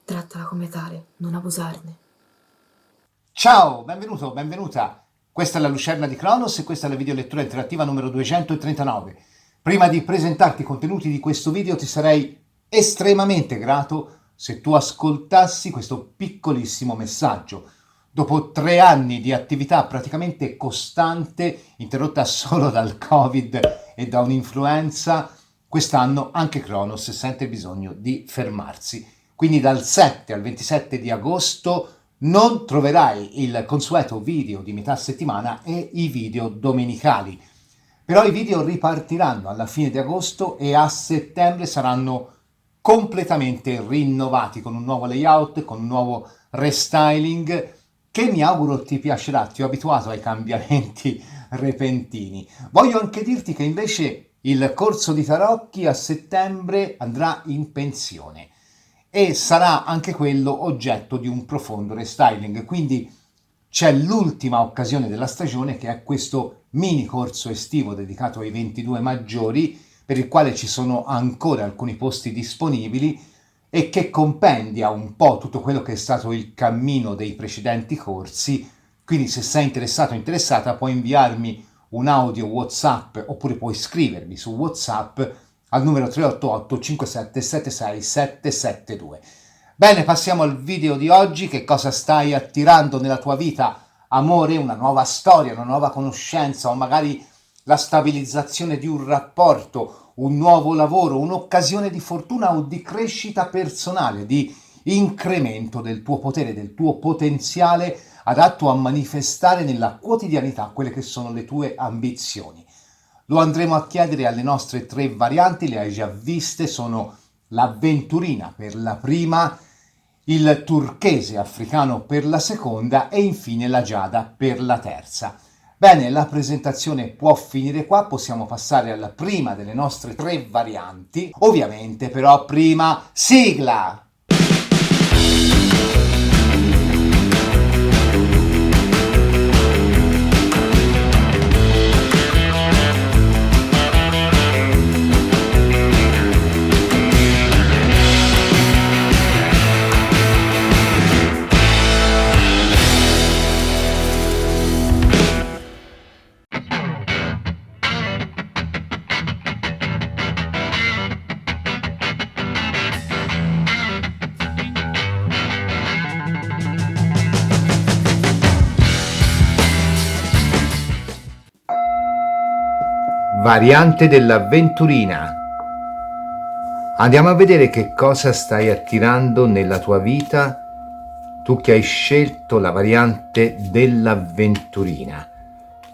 Trattala come tale, non abusarne. Ciao, benvenuto, benvenuta. Questa è la Lucerna di Cronos e questa è la videolettura interattiva numero 239. Prima di presentarti i contenuti di questo video ti sarei estremamente grato se tu ascoltassi questo piccolissimo messaggio. Dopo 3 anni di attività praticamente costante, interrotta solo dal Covid e da un'influenza, quest'anno anche Cronos sente bisogno di fermarsi. Quindi dal 7 al 27 di agosto non troverai il consueto video di metà settimana e i video domenicali. Però i video ripartiranno alla fine di agosto e a settembre saranno completamente rinnovati con un nuovo layout, con un nuovo restyling che mi auguro ti piacerà. Ti ho abituato ai cambiamenti repentini. Voglio anche dirti che invece il corso di tarocchi a settembre andrà in pensione e sarà anche quello oggetto di un profondo restyling, quindi c'è l'ultima occasione della stagione, che è questo mini corso estivo dedicato ai 22 maggiori, per il quale ci sono ancora alcuni posti disponibili e che compendia un po' tutto quello che è stato il cammino dei precedenti corsi. Quindi se sei interessato o interessata puoi inviarmi un audio WhatsApp oppure puoi scrivermi su WhatsApp al numero 388 5776 772. Bene, passiamo al video di oggi. Che cosa stai attirando nella tua vita? Amore, una nuova storia, una nuova conoscenza o magari la stabilizzazione di un rapporto, un nuovo lavoro, un'occasione di fortuna o di crescita personale, di incremento del tuo potere, del tuo potenziale adatto a manifestare nella quotidianità quelle che sono le tue ambizioni. Lo andremo a chiedere alle nostre 3 varianti, le hai già viste, sono l'avventurina per la prima, il turchese africano per la seconda e infine la giada per la terza. Bene, la presentazione può finire qua, possiamo passare alla prima delle nostre 3 varianti. Ovviamente però prima sigla! Variante dell'avventurina. Andiamo a vedere che cosa stai attirando nella tua vita, tu che hai scelto la variante dell'avventurina.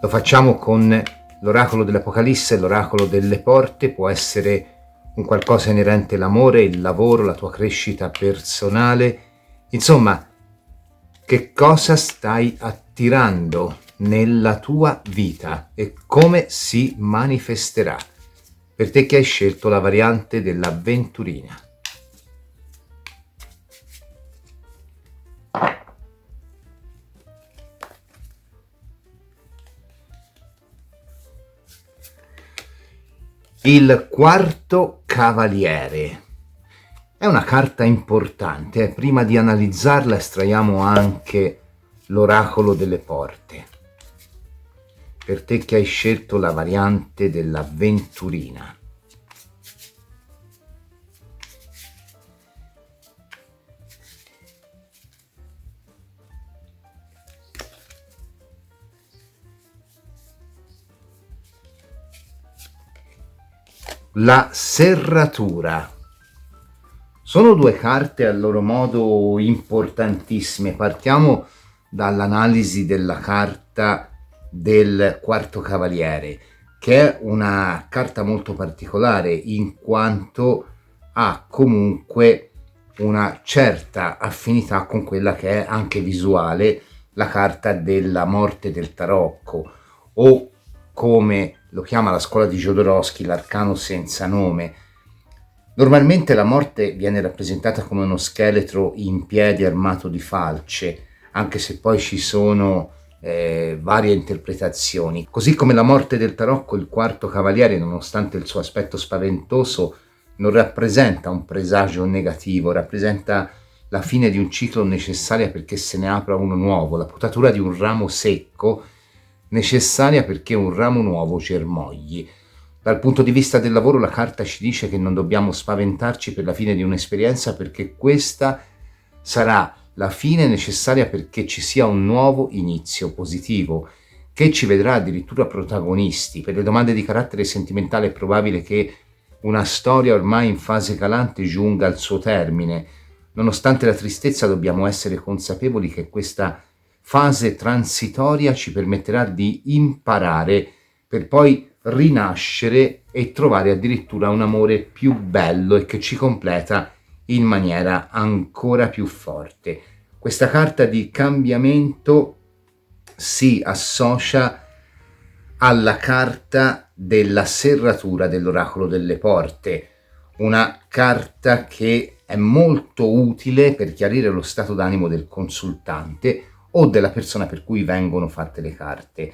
Lo facciamo con l'oracolo dell'Apocalisse, l'oracolo delle porte. Può essere un qualcosa inerente all'amore, il lavoro, la tua crescita personale. Insomma, che cosa stai attirando nella tua vita e come si manifesterà per te che hai scelto la variante dell'avventurina. Il quarto cavaliere è una carta importante. Prima di analizzarla estraiamo anche l'oracolo delle porte. Per te che hai scelto la variante dell'avventurina. La serratura. Sono 2 carte a loro modo importantissime. Partiamo dall'analisi della carta del quarto cavaliere, che è una carta molto particolare in quanto ha comunque una certa affinità con quella che è anche visuale la carta della morte del tarocco, o come lo chiama la scuola di Jodorowsky, l'arcano senza nome. Normalmente la morte viene rappresentata come uno scheletro in piedi armato di falce, anche se poi ci sono varie interpretazioni. Così come la morte del tarocco, il quarto cavaliere, nonostante il suo aspetto spaventoso, non rappresenta un presagio negativo, rappresenta la fine di un ciclo necessaria perché se ne apra uno nuovo, la potatura di un ramo secco necessaria perché un ramo nuovo germogli. Dal punto di vista del lavoro la carta ci dice che non dobbiamo spaventarci per la fine di un'esperienza perché questa sarà la fine necessaria perché ci sia un nuovo inizio positivo che ci vedrà addirittura protagonisti. Per le domande di carattere sentimentale è probabile che una storia ormai in fase calante giunga al suo termine. Nonostante la tristezza dobbiamo essere consapevoli che questa fase transitoria ci permetterà di imparare per poi rinascere e trovare addirittura un amore più bello e che ci completa in maniera ancora più forte. Questa carta di cambiamento si associa alla carta della serratura dell'oracolo delle porte, una carta che è molto utile per chiarire lo stato d'animo del consultante o della persona per cui vengono fatte le carte.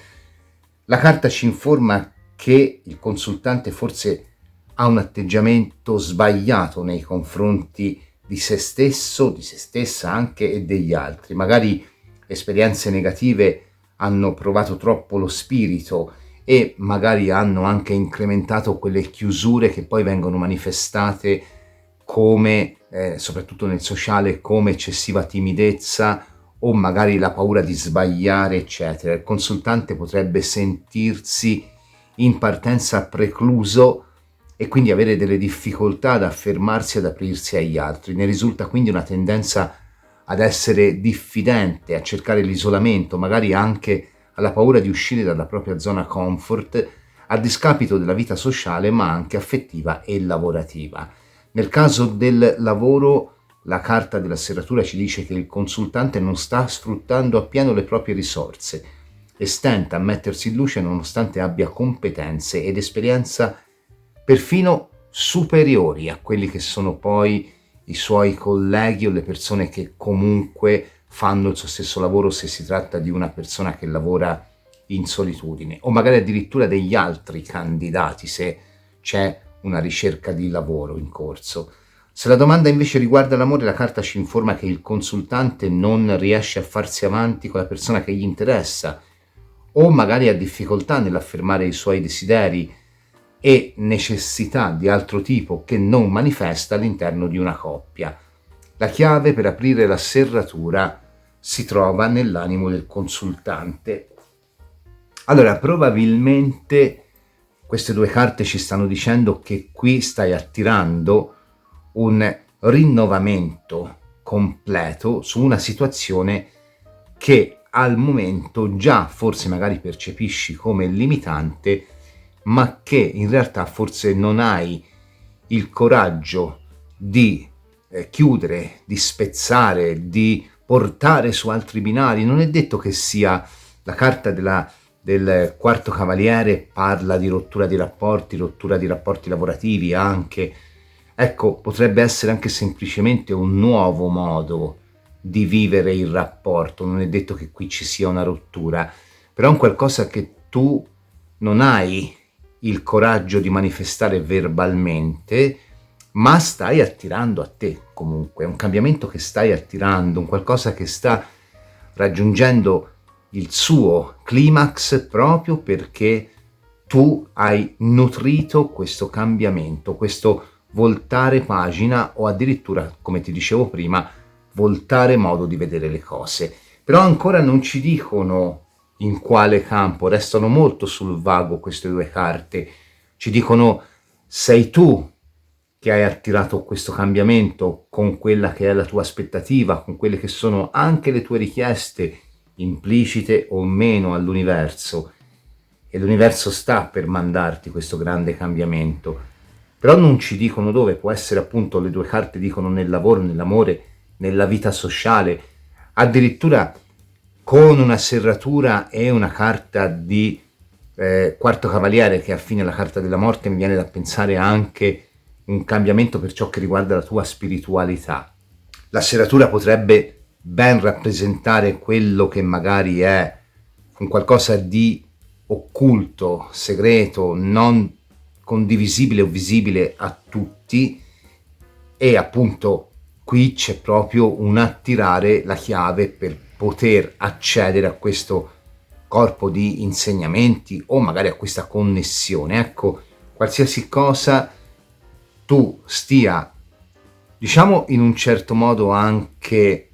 La carta ci informa che il consultante forse ha un atteggiamento sbagliato nei confronti di se stesso, di se stessa anche e degli altri. Magari esperienze negative hanno provato troppo lo spirito e magari hanno anche incrementato quelle chiusure che poi vengono manifestate come, soprattutto nel sociale, come eccessiva timidezza o magari la paura di sbagliare, eccetera. Il consultante potrebbe sentirsi in partenza precluso e quindi avere delle difficoltà ad affermarsi e ad aprirsi agli altri. Ne risulta quindi una tendenza ad essere diffidente, a cercare l'isolamento, magari anche alla paura di uscire dalla propria zona comfort, a discapito della vita sociale ma anche affettiva e lavorativa. Nel caso del lavoro, la carta della serratura ci dice che il consultante non sta sfruttando appieno le proprie risorse e stenta a mettersi in luce nonostante abbia competenze ed esperienza perfino superiori a quelli che sono poi i suoi colleghi o le persone che comunque fanno il suo stesso lavoro se si tratta di una persona che lavora in solitudine o magari addirittura degli altri candidati se c'è una ricerca di lavoro in corso. Se la domanda invece riguarda l'amore, la carta ci informa che il consultante non riesce a farsi avanti con la persona che gli interessa o magari ha difficoltà nell'affermare i suoi desideri e necessità di altro tipo che non manifesta all'interno di una coppia. La chiave per aprire la serratura si trova nell'animo del consultante. Allora, probabilmente queste due carte ci stanno dicendo che qui stai attirando un rinnovamento completo su una situazione che al momento già forse magari percepisci come limitante, ma che in realtà forse non hai il coraggio di chiudere, di spezzare, di portare su altri binari. Non è detto che sia la carta del quarto cavaliere, parla di rottura di rapporti lavorativi anche. Ecco, potrebbe essere anche semplicemente un nuovo modo di vivere il rapporto, non è detto che qui ci sia una rottura, però è un qualcosa che tu non hai il coraggio di manifestare verbalmente, ma stai attirando a te comunque, è un cambiamento che stai attirando, un qualcosa che sta raggiungendo il suo climax proprio perché tu hai nutrito questo cambiamento, questo voltare pagina o addirittura, come ti dicevo prima, voltare modo di vedere le cose. Però ancora non ci dicono in quale campo, restano molto sul vago queste due carte. Ci dicono sei tu che hai attirato questo cambiamento con quella che è la tua aspettativa, con quelle che sono anche le tue richieste implicite o meno all'universo, e l'universo sta per mandarti questo grande cambiamento. Però non ci dicono dove, può essere appunto, le due carte dicono nel lavoro, nell'amore, nella vita sociale, addirittura con una serratura e una carta di quarto cavaliere che affine alla carta della morte. Mi viene da pensare anche un cambiamento per ciò che riguarda la tua spiritualità. La serratura potrebbe ben rappresentare quello che magari è un qualcosa di occulto, segreto, non condivisibile o visibile a tutti, e appunto qui c'è proprio un attirare la chiave per poter accedere a questo corpo di insegnamenti o magari a questa connessione. Ecco, qualsiasi cosa tu stia, diciamo, in un certo modo anche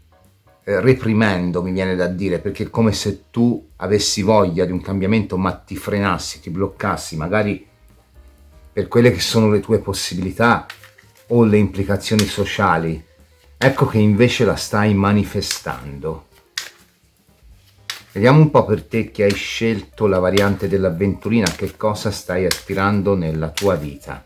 reprimendo, mi viene da dire, perché è come se tu avessi voglia di un cambiamento ma ti frenassi, ti bloccassi magari per quelle che sono le tue possibilità o le implicazioni sociali. Ecco che invece la stai manifestando. Vediamo un po' per te che hai scelto la variante dell'avventurina, che cosa stai aspirando nella tua vita.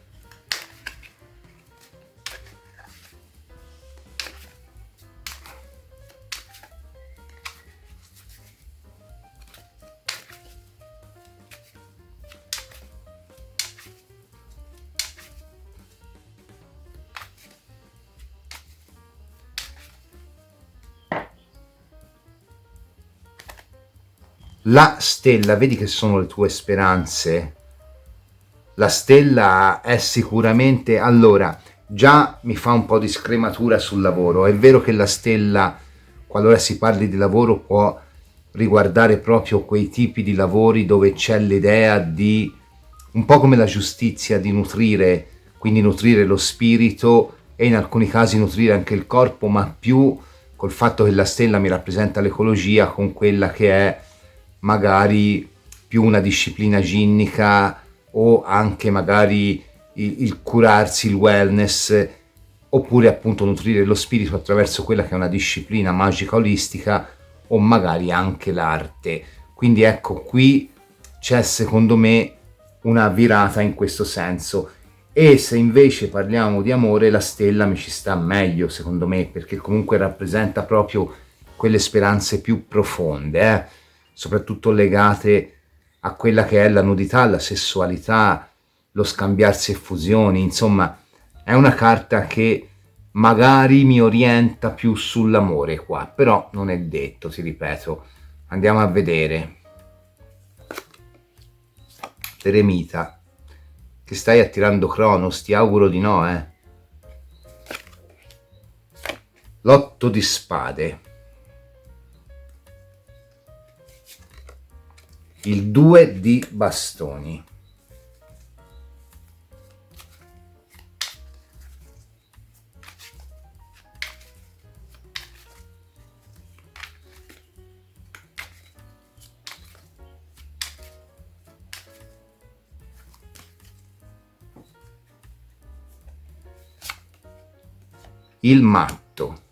La stella, vedi che sono le tue speranze? La stella è sicuramente, allora, già mi fa un po' di scrematura sul lavoro. È vero che la stella, qualora si parli di lavoro, può riguardare proprio quei tipi di lavori dove c'è l'idea di, un po' come la giustizia, di nutrire, quindi nutrire lo spirito e in alcuni casi nutrire anche il corpo, ma più col fatto che la stella mi rappresenta l'ecologia, con quella che è magari più una disciplina ginnica o anche magari il curarsi, il wellness, oppure appunto nutrire lo spirito attraverso quella che è una disciplina magica olistica o magari anche l'arte. Quindi ecco, qui c'è secondo me una virata in questo senso. E se invece parliamo di amore, la stella mi ci sta meglio secondo me, perché comunque rappresenta proprio quelle speranze più profonde, soprattutto legate a quella che è la nudità, la sessualità, lo scambiarsi effusioni. Insomma, è una carta che magari mi orienta più sull'amore qua, però non è detto, ti ripeto. Andiamo a vedere. Eremita, che stai attirando Cronos, ti auguro di no, L'otto di spade. Il 2 di bastoni. Il matto.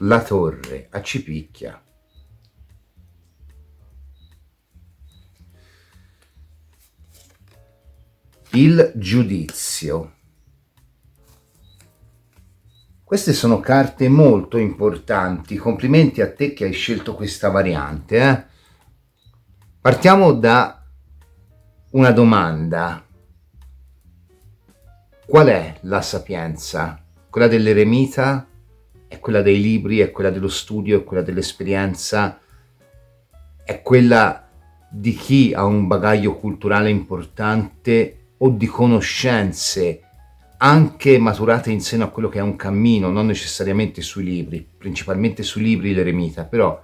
La torre a cipicchia. Il giudizio. Queste sono carte molto importanti. Complimenti a te che hai scelto questa variante. Partiamo da una domanda. Qual è la sapienza? Quella dell'eremita? È quella dei libri, è quella dello studio, è quella dell'esperienza, è quella di chi ha un bagaglio culturale importante o di conoscenze anche maturate in seno a quello che è un cammino, non necessariamente sui libri, principalmente sui libri l'eremita, però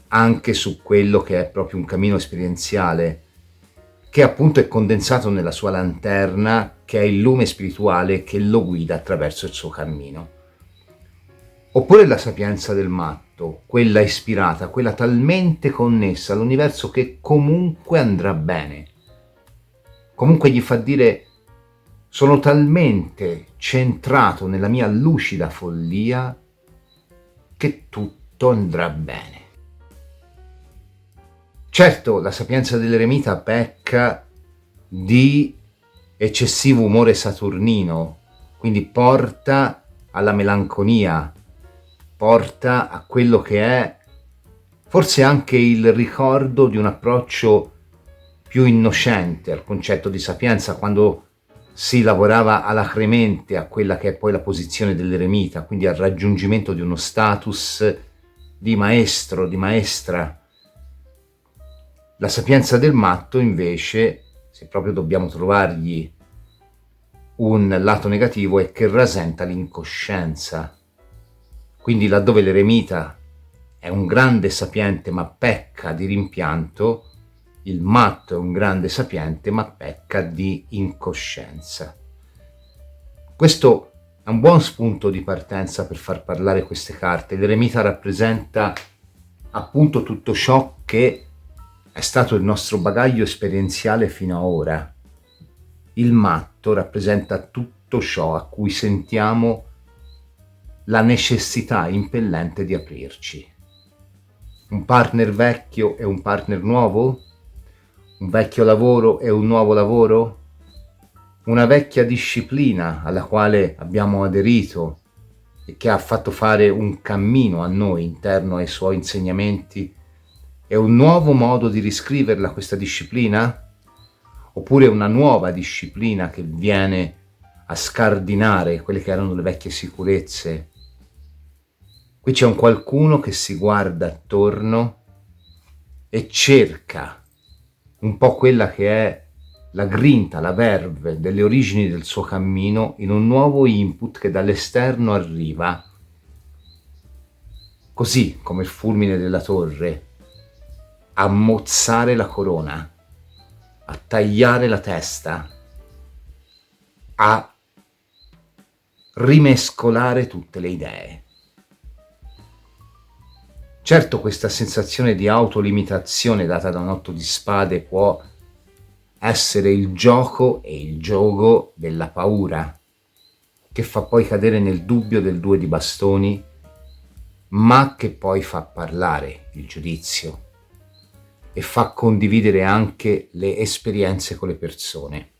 anche su quello che è proprio un cammino esperienziale, che appunto è condensato nella sua lanterna, che è il lume spirituale che lo guida attraverso il suo cammino. Oppure la sapienza del matto, quella ispirata, quella talmente connessa all'universo che comunque andrà bene. Comunque gli fa dire: sono talmente centrato nella mia lucida follia che tutto andrà bene. Certo, la sapienza dell'eremita pecca di eccessivo umore saturnino, quindi porta alla melanconia, porta a quello che è forse anche il ricordo di un approccio più innocente al concetto di sapienza, quando si lavorava alacremente a quella che è poi la posizione dell'eremita, quindi al raggiungimento di uno status di maestro, di maestra. La sapienza del matto invece, se proprio dobbiamo trovargli un lato negativo è che rasenta l'incoscienza. Quindi laddove l'eremita è un grande sapiente ma pecca di rimpianto, il matto è un grande sapiente ma pecca di incoscienza. Questo è un buon spunto di partenza per far parlare queste carte. L'eremita rappresenta appunto tutto ciò che è stato il nostro bagaglio esperienziale fino ad ora. Il matto rappresenta tutto ciò a cui sentiamo la necessità impellente di aprirci. Un partner vecchio e un partner nuovo? Un vecchio lavoro e un nuovo lavoro? Una vecchia disciplina alla quale abbiamo aderito e che ha fatto fare un cammino a noi interno ai suoi insegnamenti e un nuovo modo di riscriverla questa disciplina? Oppure una nuova disciplina che viene a scardinare quelle che erano le vecchie sicurezze? Qui c'è un qualcuno che si guarda attorno e cerca un po' quella che è la grinta, la verve delle origini del suo cammino in un nuovo input che dall'esterno arriva, così come il fulmine della torre, a mozzare la corona, a tagliare la testa, a rimescolare tutte le idee. Certo, questa sensazione di autolimitazione data da un 8 di spade può essere il gioco e il gioco della paura, che fa poi cadere nel dubbio del 2 di bastoni, ma che poi fa parlare il giudizio e fa condividere anche le esperienze con le persone.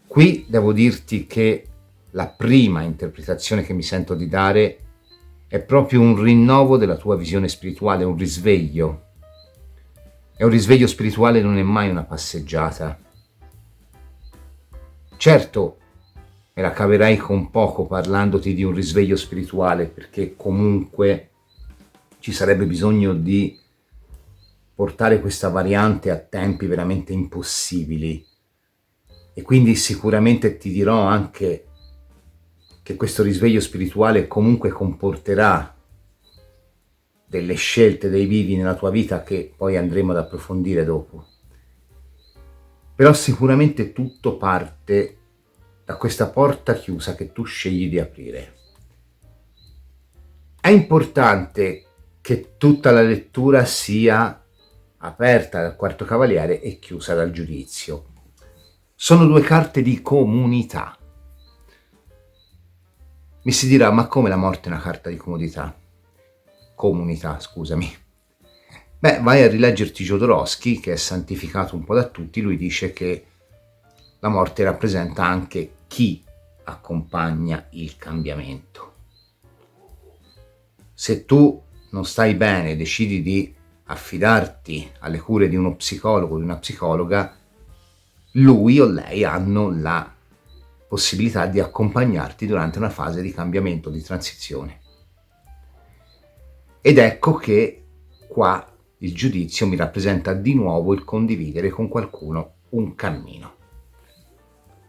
Qui devo dirti che la prima interpretazione che mi sento di dare è proprio un rinnovo della tua visione spirituale, un risveglio. E un risveglio spirituale non è mai una passeggiata. Certo, me la caverai con poco parlandoti di un risveglio spirituale, perché comunque ci sarebbe bisogno di portare questa variante a tempi veramente impossibili. E quindi sicuramente ti dirò anche che questo risveglio spirituale comunque comporterà delle scelte dei vivi nella tua vita che poi andremo ad approfondire dopo. Però sicuramente tutto parte da questa porta chiusa che tu scegli di aprire. È importante che tutta la lettura sia aperta dal quarto cavaliere e chiusa dal giudizio. Sono due carte di comunità. Mi si dirà, ma come la morte è una carta di comodità? Comunità, scusami. Beh, vai a rileggerti Jodorowsky, che è santificato un po' da tutti. Lui dice che la morte rappresenta anche chi accompagna il cambiamento. Se tu non stai bene e decidi di affidarti alle cure di uno psicologo o di una psicologa, lui o lei hanno la possibilità di accompagnarti durante una fase di cambiamento, di transizione. Ed ecco che qua il giudizio mi rappresenta di nuovo il condividere con qualcuno un cammino.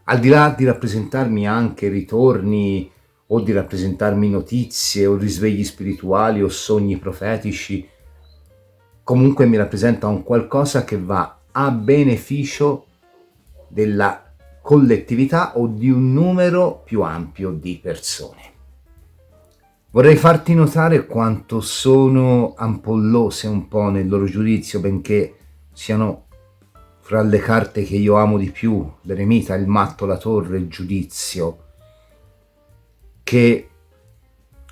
Al di là di rappresentarmi anche ritorni o di rappresentarmi notizie o risvegli spirituali o sogni profetici, comunque mi rappresenta un qualcosa che va a beneficio della collettività o di un numero più ampio di persone. Vorrei farti notare quanto sono ampollose un po' nel loro giudizio, benché siano fra le carte che io amo di più, l'eremita, il matto, la torre, il giudizio. Che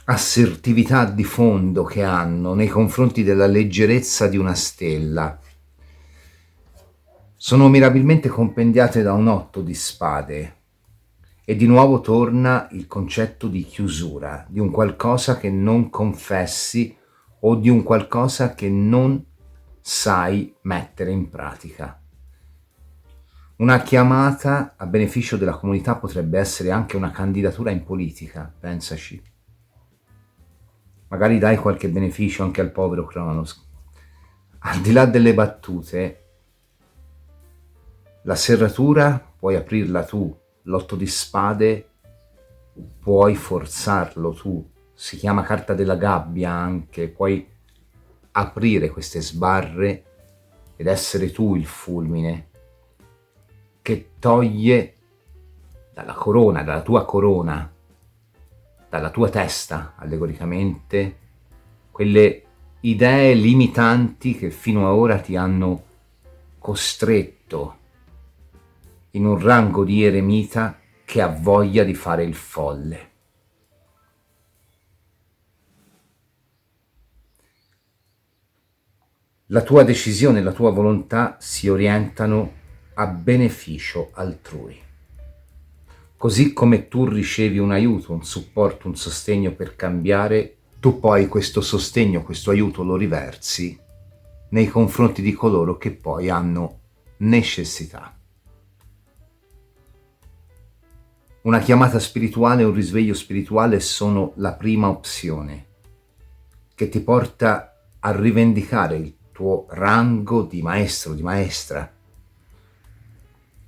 assertività di fondo che hanno nei confronti della leggerezza di una stella. Sono mirabilmente compendiate da un 8 di spade. E di nuovo torna il concetto di chiusura, di un qualcosa che non confessi o di un qualcosa che non sai mettere in pratica. Una chiamata a beneficio della comunità potrebbe essere anche una candidatura in politica, pensaci. Magari dai qualche beneficio anche al povero Cronos. Al di là delle battute, la serratura può puoi aprirla tu, l'otto di spade puoi forzarlo tu, si chiama carta della gabbia anche, puoi aprire queste sbarre ed essere tu il fulmine che toglie dalla corona, dalla tua testa, allegoricamente, quelle idee limitanti che fino ad ora ti hanno costretto in un rango di eremita che ha voglia di fare il folle. La tua decisione e la tua volontà si orientano a beneficio altrui. Così come tu ricevi un aiuto, un supporto, un sostegno per cambiare, tu poi questo sostegno, questo aiuto lo riversi nei confronti di coloro che poi hanno necessità. Una chiamata spirituale e un risveglio spirituale sono la prima opzione che ti porta a rivendicare il tuo rango di maestro, di maestra,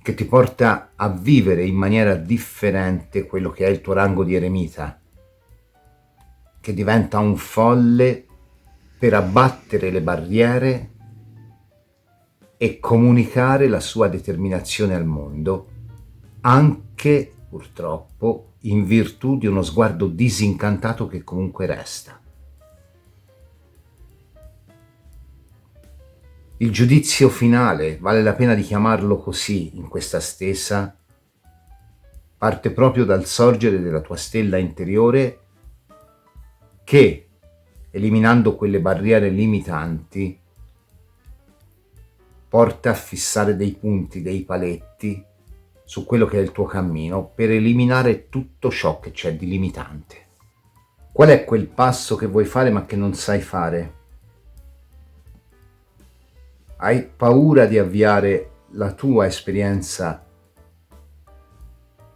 che ti porta a vivere in maniera differente quello che è il tuo rango di eremita, che diventa un folle per abbattere le barriere e comunicare la sua determinazione al mondo, anche purtroppo in virtù di uno sguardo disincantato che comunque resta. Il giudizio finale, vale la pena di chiamarlo così in questa stesa, parte proprio dal sorgere della tua stella interiore che, eliminando quelle barriere limitanti, porta a fissare dei punti, dei paletti su quello che è il tuo cammino per eliminare tutto ciò che c'è di limitante. Qual è quel passo che vuoi fare ma che non sai fare? Hai paura di avviare la tua esperienza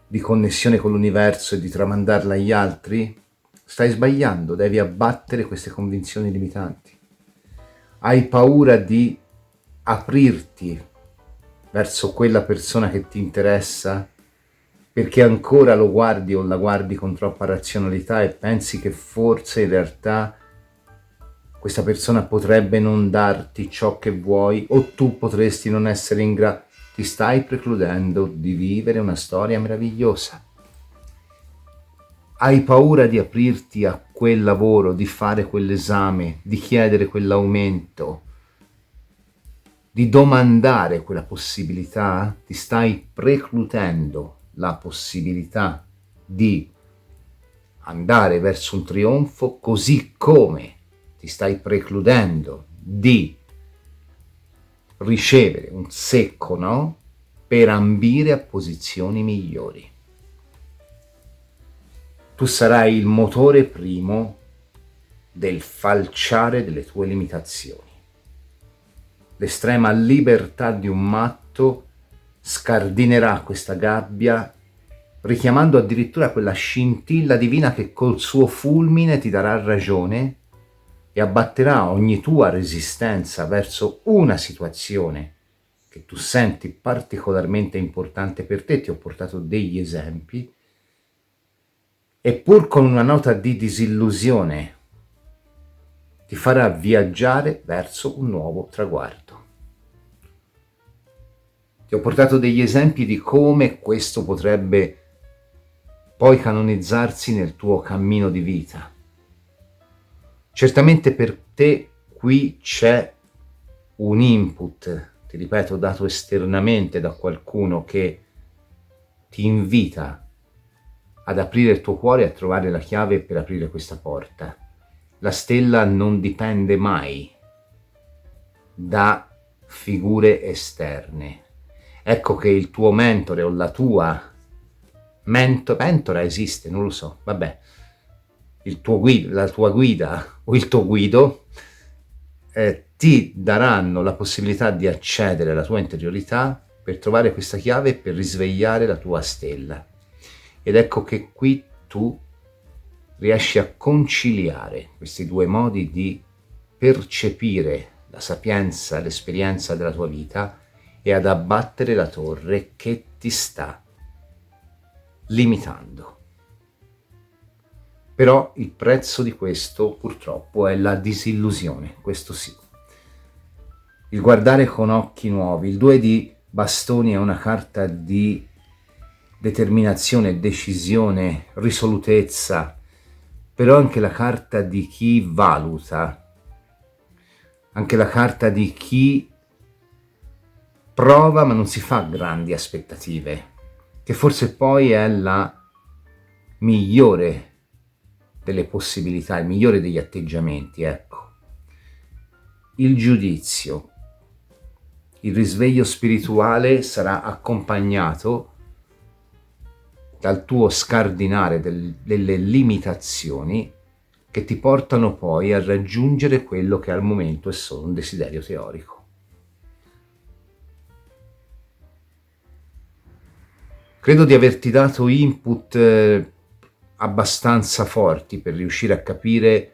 di connessione con l'universo e di tramandarla agli altri? Stai sbagliando, devi abbattere queste convinzioni limitanti. Hai paura di aprirti verso quella persona che ti interessa perché ancora lo guardi o la guardi con troppa razionalità e pensi che forse in realtà questa persona potrebbe non darti ciò che vuoi o tu potresti non essere in grado. Ti stai precludendo di vivere una storia meravigliosa. Hai paura di aprirti a quel lavoro, di fare quell'esame, di chiedere quell'aumento, di domandare quella possibilità? Ti stai precludendo la possibilità di andare verso un trionfo, così come ti stai precludendo di ricevere un secco no per ambire a posizioni migliori. Tu sarai il motore primo del falciare delle tue limitazioni. L'estrema libertà di un matto scardinerà questa gabbia, richiamando addirittura quella scintilla divina che col suo fulmine ti darà ragione e abbatterà ogni tua resistenza verso una situazione che tu senti particolarmente importante per te. Ti ho portato degli esempi, e pur con una nota di disillusione ti farà viaggiare verso un nuovo traguardo. Ti ho portato degli esempi di come questo potrebbe poi canonizzarsi nel tuo cammino di vita. Certamente per te qui c'è un input, ti ripeto, dato esternamente da qualcuno che ti invita ad aprire il tuo cuore e a trovare la chiave per aprire questa porta. La stella non dipende mai da figure esterne. Ecco che il tuo mentore o la tua mentora esiste, non lo so, vabbè, la tua guida o il tuo guido ti daranno la possibilità di accedere alla tua interiorità per trovare questa chiave e per risvegliare la tua stella. Ed ecco che qui tu riesci a conciliare questi due modi di percepire la sapienza, l'esperienza della tua vita e ad abbattere la torre che ti sta limitando. Però il prezzo di questo purtroppo è la disillusione, questo sì. Il guardare con occhi nuovi. Il 2 di bastoni è una carta di determinazione, decisione, risolutezza, però anche la carta di chi valuta, anche la carta di chi prova ma non si fa grandi aspettative, che forse poi è la migliore delle possibilità, il migliore degli atteggiamenti, ecco. Il giudizio, il risveglio spirituale sarà accompagnato dal tuo scardinare delle limitazioni che ti portano poi a raggiungere quello che al momento è solo un desiderio teorico. Credo di averti dato input abbastanza forti per riuscire a capire,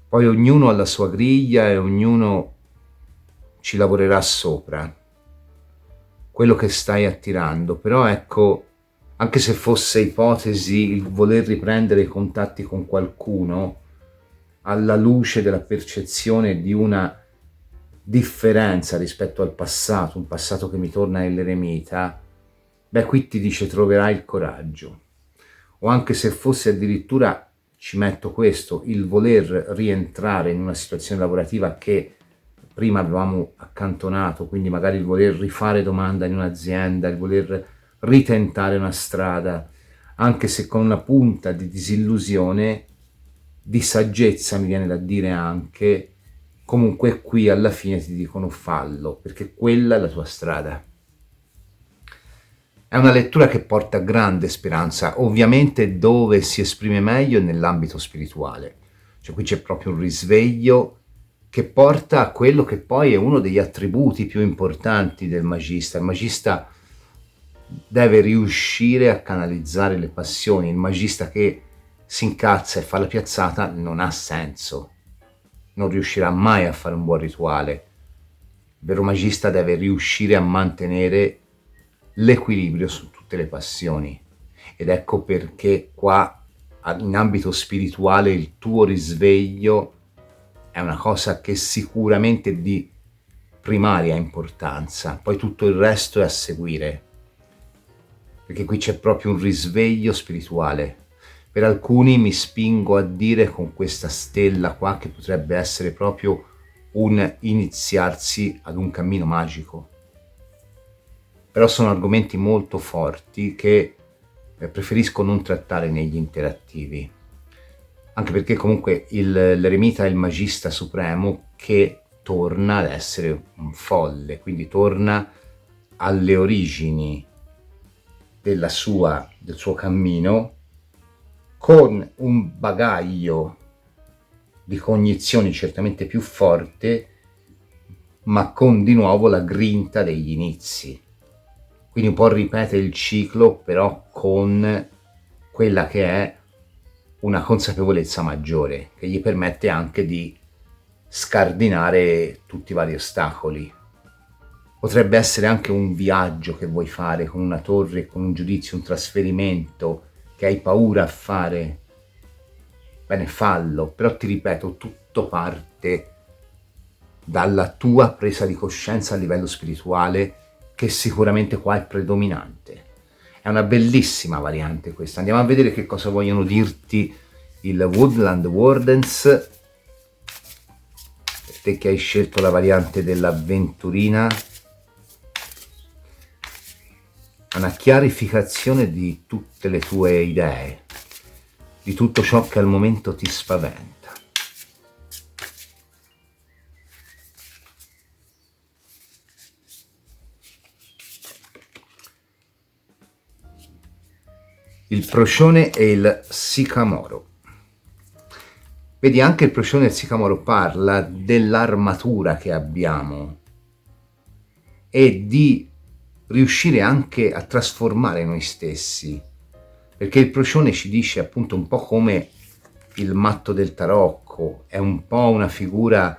poi ognuno ha la sua griglia e ognuno ci lavorerà sopra quello che stai attirando, però ecco, anche se fosse ipotesi il voler riprendere i contatti con qualcuno alla luce della percezione di una differenza rispetto al passato, un passato che mi torna nell'eremita, beh, qui ti dice troverai il coraggio. O anche se fosse addirittura, ci metto questo, il voler rientrare in una situazione lavorativa che prima avevamo accantonato, quindi magari il voler rifare domanda in un'azienda, il voler ritentare una strada, anche se con una punta di disillusione, di saggezza mi viene da dire anche, comunque qui alla fine ti dicono fallo, perché quella è la tua strada. È una lettura che porta grande speranza, ovviamente dove si esprime meglio è nell'ambito spirituale, cioè qui c'è proprio un risveglio che porta a quello che poi è uno degli attributi più importanti del magista. Il magista deve riuscire a canalizzare le passioni, il magista che si incazza e fa la piazzata non ha senso, non riuscirà mai a fare un buon rituale. Il vero magista deve riuscire a mantenere l'equilibrio su tutte le passioni, ed ecco perché qua in ambito spirituale il tuo risveglio è una cosa che sicuramente è di primaria importanza, poi tutto il resto è a seguire, perché qui c'è proprio un risveglio spirituale. Per alcuni mi spingo a dire con questa stella qua che potrebbe essere proprio un iniziarsi ad un cammino magico. Però sono argomenti molto forti che preferisco non trattare negli interattivi, anche perché comunque l'eremita è il magista supremo che torna ad essere un folle, quindi torna alle origini del suo cammino con un bagaglio di cognizioni certamente più forte, ma con di nuovo la grinta degli inizi. Quindi un po' ripete il ciclo, però con quella che è una consapevolezza maggiore, che gli permette anche di scardinare tutti i vari ostacoli. Potrebbe essere anche un viaggio che vuoi fare con una torre, con un giudizio, un trasferimento che hai paura a fare. Bene, fallo, però ti ripeto, tutto parte dalla tua presa di coscienza a livello spirituale, che sicuramente qua è predominante. È una bellissima variante questa. Andiamo a vedere che cosa vogliono dirti il Woodland Wardens, per te che hai scelto la variante dell'avventurina. Una chiarificazione di tutte le tue idee, di tutto ciò che al momento ti spaventa. Il procione e il sicamoro. Vedi, anche il procione e il sicamoro parla dell'armatura che abbiamo e di riuscire anche a trasformare noi stessi, perché il procione ci dice appunto un po' come il matto del tarocco, è un po' una figura,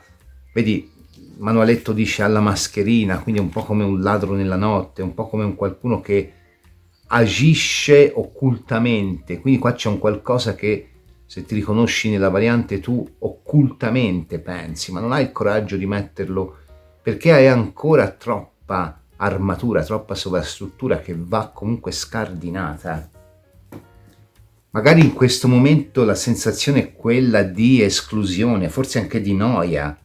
vedi, manualetto dice alla mascherina, quindi è un po' come un ladro nella notte, un po' come un qualcuno che agisce occultamente, quindi qua c'è un qualcosa che, se ti riconosci nella variante, tu occultamente pensi, ma non hai il coraggio di metterlo perché hai ancora troppa armatura, troppa sovrastruttura che va comunque scardinata. Magari in questo momento la sensazione è quella di esclusione, forse anche di noia.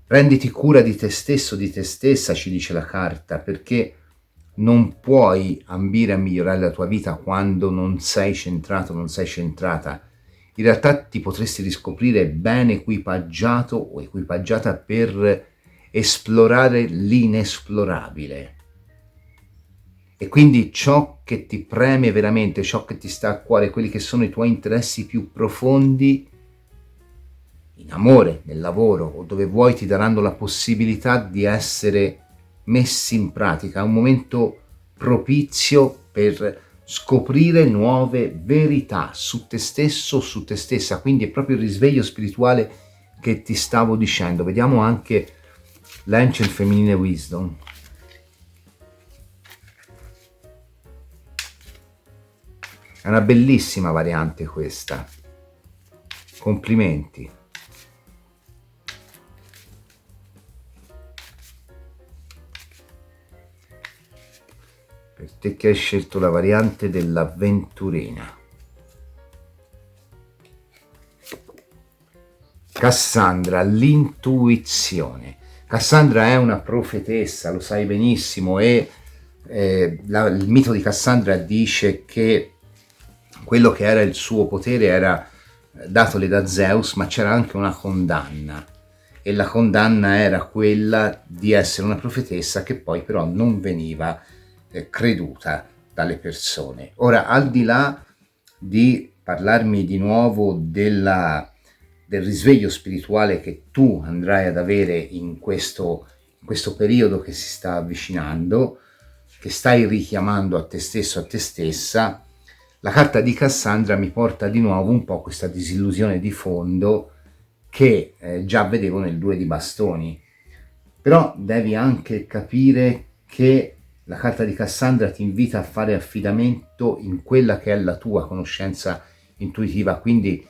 Prenditi cura di te stesso, di te stessa, ci dice la carta, perché non puoi ambire a migliorare la tua vita quando non sei centrato, non sei centrata. In realtà ti potresti riscoprire ben equipaggiato o equipaggiata per esplorare l'inesplorabile. E quindi ciò che ti preme veramente, ciò che ti sta a cuore, quelli che sono i tuoi interessi più profondi, in amore, nel lavoro o dove vuoi, ti daranno la possibilità di essere messi in pratica. È un momento propizio per scoprire nuove verità su te stesso, su te stessa, quindi è proprio il risveglio spirituale che ti stavo dicendo. Vediamo anche l'Ancient Feminine Wisdom. È una bellissima variante questa, complimenti. Per te che hai scelto la variante dell'avventurina. Cassandra, l'intuizione. Cassandra è una profetessa, lo sai benissimo, e il mito di Cassandra dice che quello che era il suo potere era datole da Zeus, ma c'era anche una condanna, e la condanna era quella di essere una profetessa che poi però non veniva creduta dalle persone. Ora, al di là di parlarmi di nuovo del risveglio spirituale che tu andrai ad avere in questo periodo che si sta avvicinando, che stai richiamando a te stesso, a te stessa, la carta di Cassandra mi porta di nuovo un po' questa disillusione di fondo che già vedevo nel 2 di bastoni. Però devi anche capire che la carta di Cassandra ti invita a fare affidamento in quella che è la tua conoscenza intuitiva, quindi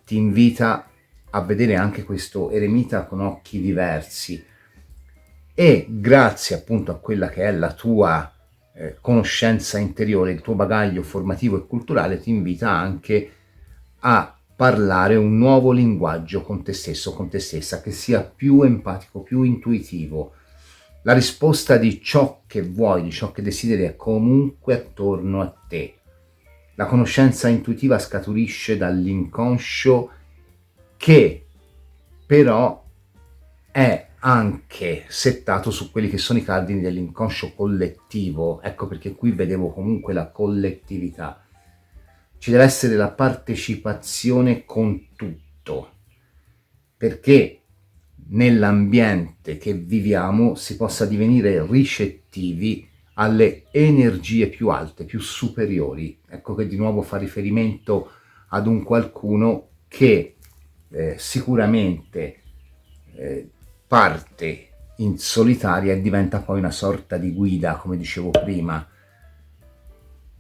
ti invita a vedere anche questo eremita con occhi diversi, e grazie appunto a quella che è la tua conoscenza interiore, il tuo bagaglio formativo e culturale, ti invita anche a parlare un nuovo linguaggio con te stesso, con te stessa, che sia più empatico, più intuitivo. La risposta di ciò che vuoi, di ciò che desideri è comunque attorno a te. La conoscenza intuitiva scaturisce dall'inconscio, che però è anche settato su quelli che sono i cardini dell'inconscio collettivo. Ecco perché qui vedevo comunque la collettività. Ci deve essere la partecipazione con tutto, perché nell'ambiente che viviamo si possa divenire ricettivi alle energie più alte, più superiori. Ecco che di nuovo fa riferimento ad un qualcuno che sicuramente parte in solitaria e diventa poi una sorta di guida, come dicevo prima.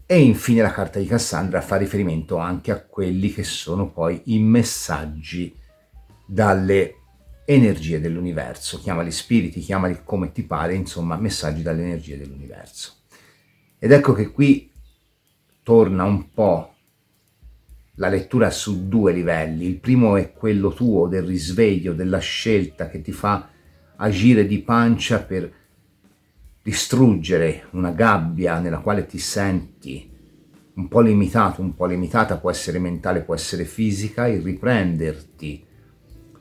E infine la carta di Cassandra fa riferimento anche a quelli che sono poi i messaggi dalle energie dell'universo, chiamali spiriti, chiamali come ti pare, insomma messaggi dalle energie dell'universo. Ed ecco che qui torna un po' la lettura su 2 livelli. Il primo è quello tuo del risveglio, della scelta che ti fa agire di pancia per distruggere una gabbia nella quale ti senti un po' limitato, un po' limitata, può essere mentale, può essere fisica, e riprenderti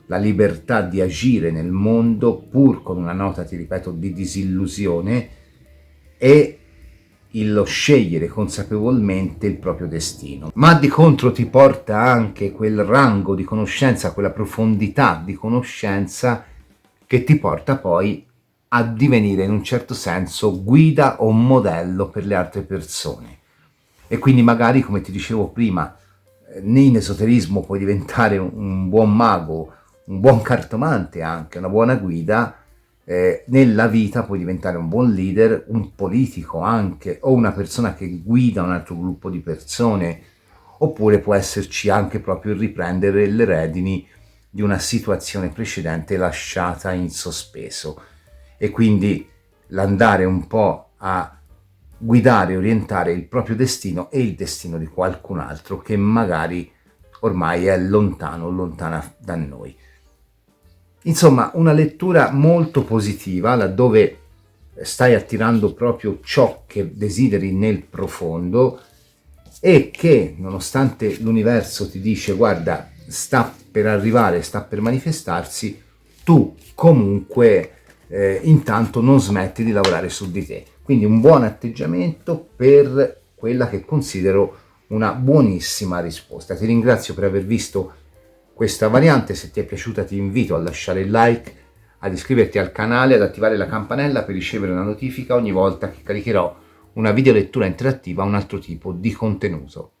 la libertà di agire nel mondo pur con una nota, ti ripeto, di disillusione, e lo scegliere consapevolmente il proprio destino. Ma di contro ti porta anche quel rango di conoscenza, quella profondità di conoscenza che ti porta poi a divenire in un certo senso guida o modello per le altre persone. E quindi magari, come ti dicevo prima, in esoterismo puoi diventare un buon mago, un buon cartomante anche, una buona guida, nella vita puoi diventare un buon leader, un politico anche, o una persona che guida un altro gruppo di persone, oppure può esserci anche proprio il riprendere le redini di una situazione precedente lasciata in sospeso, e quindi l'andare un po' a guidare, orientare il proprio destino e il destino di qualcun altro che magari ormai è lontana da noi. Insomma, una lettura molto positiva, laddove stai attirando proprio ciò che desideri nel profondo, e che nonostante l'universo ti dice guarda, sta per arrivare, sta per manifestarsi, tu comunque intanto non smetti di lavorare su di te. Quindi un buon atteggiamento per quella che considero una buonissima risposta. Ti ringrazio per aver visto questa variante. Se ti è piaciuta ti invito a lasciare il like, ad iscriverti al canale, ad attivare la campanella per ricevere una notifica ogni volta che caricherò una video lettura interattiva o un altro tipo di contenuto.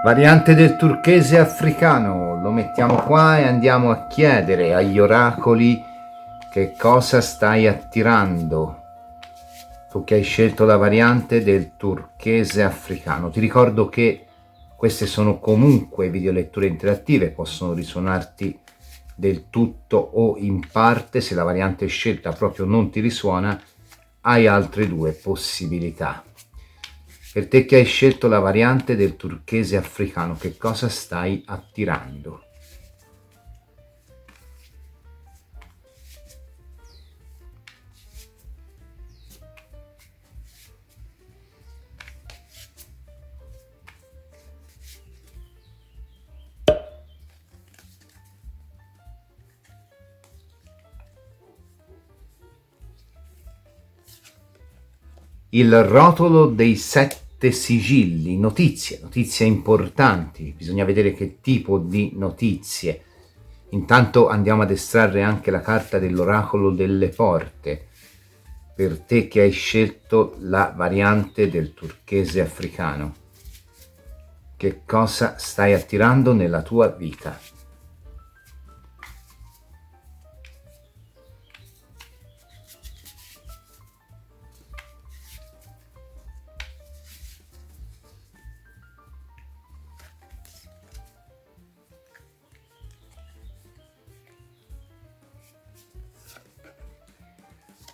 Variante del turchese africano, lo mettiamo qua e andiamo a chiedere agli oracoli che cosa stai attirando. Tu che hai scelto la variante del turchese africano, ti ricordo che queste sono comunque video letture interattive, possono risuonarti del tutto o in parte. Se la variante scelta proprio non ti risuona, hai altre due possibilità. Per te che hai scelto la variante del turchese africano, che cosa stai attirando? Il rotolo dei 7 sigilli, notizie importanti, bisogna vedere che tipo di notizie. Intanto andiamo ad estrarre anche la carta dell'oracolo delle porte, per te che hai scelto la variante del turchese africano. Che cosa stai attirando nella tua vita?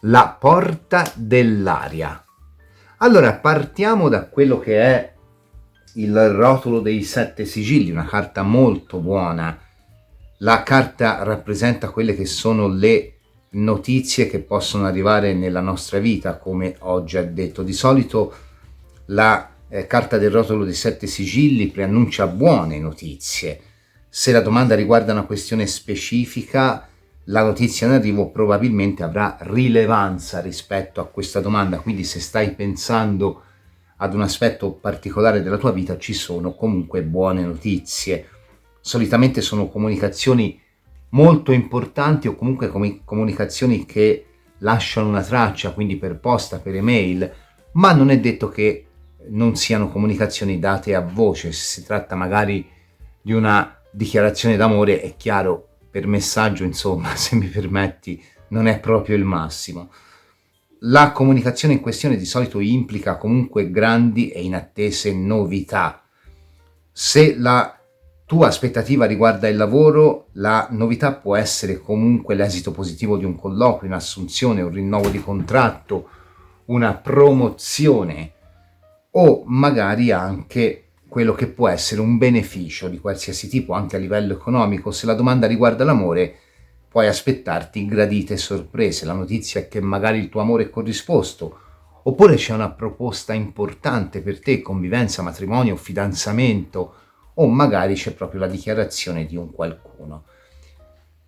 La porta dell'aria. Allora, partiamo da quello che è il rotolo dei 7 sigilli, una carta molto buona. La carta rappresenta quelle che sono le notizie che possono arrivare nella nostra vita, come ho già detto. Di solito la carta del rotolo dei 7 sigilli preannuncia buone notizie. Se la domanda riguarda una questione specifica, la notizia in arrivo probabilmente avrà rilevanza rispetto a questa domanda, quindi se stai pensando ad un aspetto particolare della tua vita ci sono comunque buone notizie. Solitamente sono comunicazioni molto importanti o comunque comunicazioni che lasciano una traccia, quindi per posta, per email, ma non è detto che non siano comunicazioni date a voce. Se si tratta magari di una dichiarazione d'amore, è chiaro, per messaggio, insomma, se mi permetti, non è proprio il massimo. La comunicazione in questione di solito implica comunque grandi e inattese novità. Se la tua aspettativa riguarda il lavoro, la novità può essere comunque l'esito positivo di un colloquio, un'assunzione, un rinnovo di contratto, una promozione, o magari anche quello che può essere un beneficio di qualsiasi tipo, anche a livello economico. Se la domanda riguarda l'amore, puoi aspettarti gradite sorprese. La notizia è che magari il tuo amore è corrisposto, oppure c'è una proposta importante per te, convivenza, matrimonio, fidanzamento, o magari c'è proprio la dichiarazione di un qualcuno.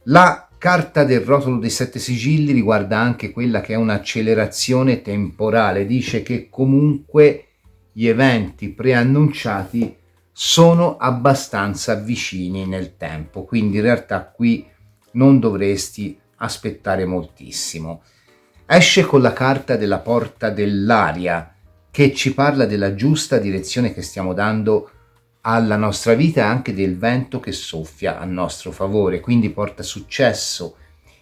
La carta del rotolo dei 7 sigilli riguarda anche quella che è un'accelerazione temporale, dice che comunque gli eventi preannunciati sono abbastanza vicini nel tempo, quindi in realtà qui non dovresti aspettare moltissimo. Esce con la carta della porta dell'aria, che ci parla della giusta direzione che stiamo dando alla nostra vita e anche del vento che soffia a nostro favore, quindi porta successo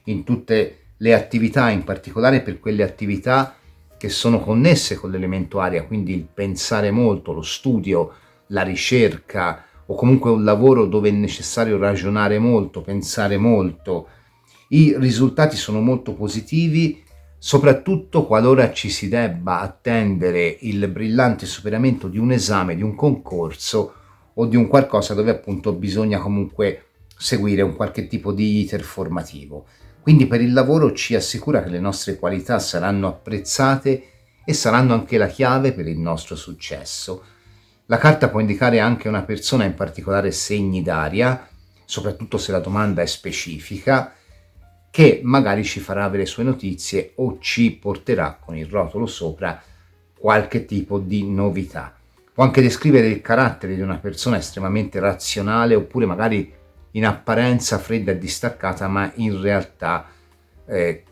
in tutte le attività, in particolare per quelle attività che sono connesse con l'elemento aria, quindi il pensare molto, lo studio, la ricerca o comunque un lavoro dove è necessario ragionare molto, pensare molto. I risultati sono molto positivi, soprattutto qualora ci si debba attendere il brillante superamento di un esame, di un concorso o di un qualcosa dove appunto bisogna comunque seguire un qualche tipo di iter formativo. Quindi per il lavoro ci assicura che le nostre qualità saranno apprezzate e saranno anche la chiave per il nostro successo. La carta può indicare anche una persona, in particolare segni d'aria, soprattutto se la domanda è specifica, che magari ci farà avere sue notizie o ci porterà con il rotolo sopra qualche tipo di novità. Può anche descrivere il carattere di una persona estremamente razionale oppure magari in apparenza fredda e distaccata, ma in realtà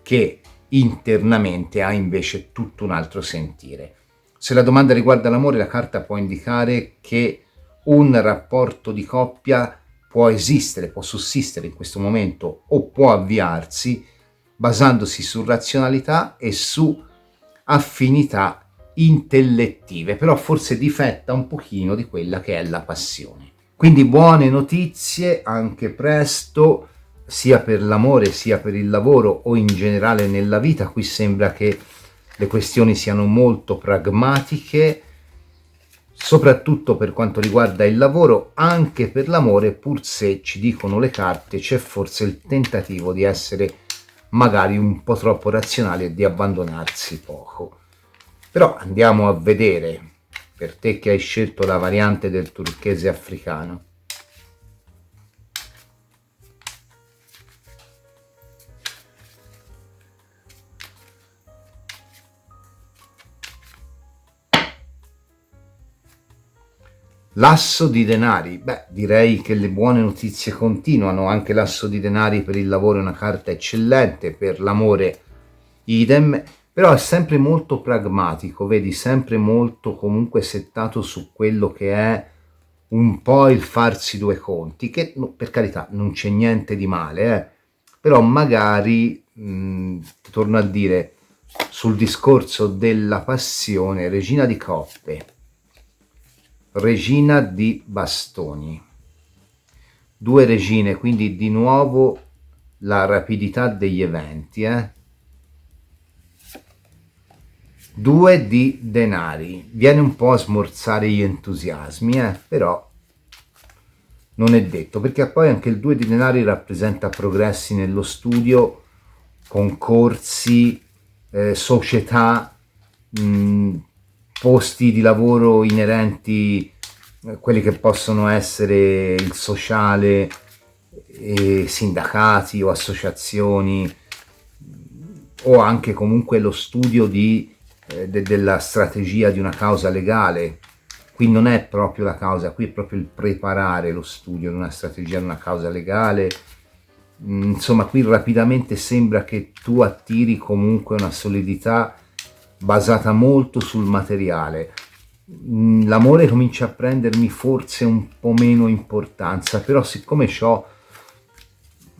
che internamente ha invece tutto un altro sentire. Se la domanda riguarda l'amore, la carta può indicare che un rapporto di coppia può esistere, può sussistere in questo momento o può avviarsi basandosi su razionalità e su affinità intellettive, però forse difetta un pochino di quella che è la passione. Quindi buone notizie anche presto, sia per l'amore sia per il lavoro o in generale nella vita. Qui sembra che le questioni siano molto pragmatiche, soprattutto per quanto riguarda il lavoro. Anche per l'amore, pur se ci dicono le carte, c'è forse il tentativo di essere magari un po' troppo razionali e di abbandonarsi poco. Però andiamo a vedere, per te che hai scelto la variante del turchese africano. L'asso di denari, direi che le buone notizie continuano. Anche l'asso di denari per il lavoro è una carta eccellente, per l'amore idem, però è sempre molto pragmatico, vedi, sempre molto comunque settato su quello che è un po' il farsi due conti, che per carità non c'è niente di male, però magari, torno a dire, sul discorso della passione, regina di coppe, regina di bastoni, due regine, quindi di nuovo la rapidità degli eventi, due di denari, viene un po' a smorzare gli entusiasmi, però non è detto, perché poi anche il 2 di denari rappresenta progressi nello studio, concorsi, società, posti di lavoro inerenti, quelli che possono essere il sociale, sindacati o associazioni, o anche comunque lo studio della strategia di una causa legale. Qui non è proprio la causa, qui è proprio il preparare lo studio di una strategia di una causa legale. Insomma, qui rapidamente sembra che tu attiri comunque una solidità basata molto sul materiale. L'amore comincia a prendermi forse un po' meno importanza, però siccome ho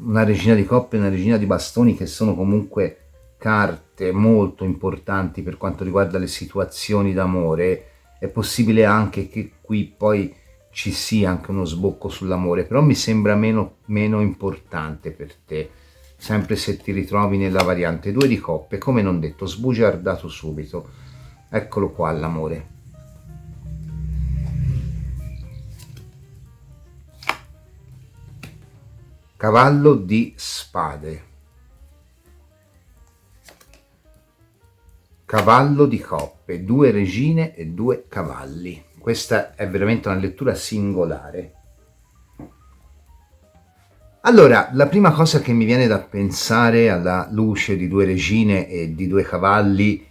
una regina di coppe e una regina di bastoni, che sono comunque carte molto importanti per quanto riguarda le situazioni d'amore, è possibile anche che qui poi ci sia anche uno sbocco sull'amore, però mi sembra meno importante per te, sempre se ti ritrovi nella variante 2 di coppe, come non detto, sbugiardato subito. Eccolo qua l'amore. Cavallo di spade, cavallo di coppe, due regine e due cavalli. Questa è veramente una lettura singolare. Allora, la prima cosa che mi viene da pensare alla luce di due regine e di due cavalli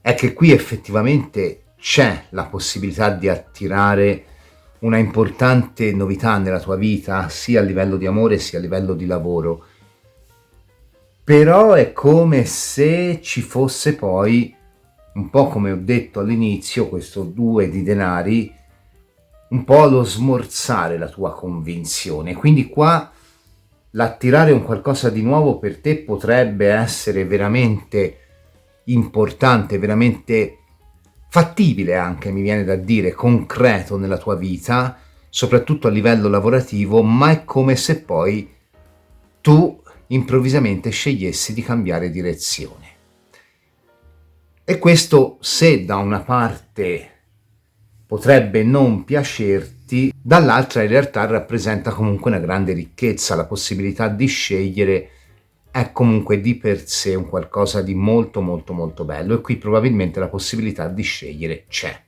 è che qui effettivamente c'è la possibilità di attirare una importante novità nella tua vita, sia a livello di amore sia a livello di lavoro. Però è come se ci fosse poi, un po' come ho detto all'inizio, questo 2 di denari, un po' lo smorzare la tua convinzione. Quindi qua l'attirare un qualcosa di nuovo per te potrebbe essere veramente importante, veramente fattibile anche, mi viene da dire, concreto nella tua vita, soprattutto a livello lavorativo, ma è come se poi tu improvvisamente scegliessi di cambiare direzione. E questo, se da una parte potrebbe non piacerti, dall'altra in realtà rappresenta comunque una grande ricchezza. La possibilità di scegliere è comunque di per sé un qualcosa di molto molto molto bello, e qui probabilmente la possibilità di scegliere c'è.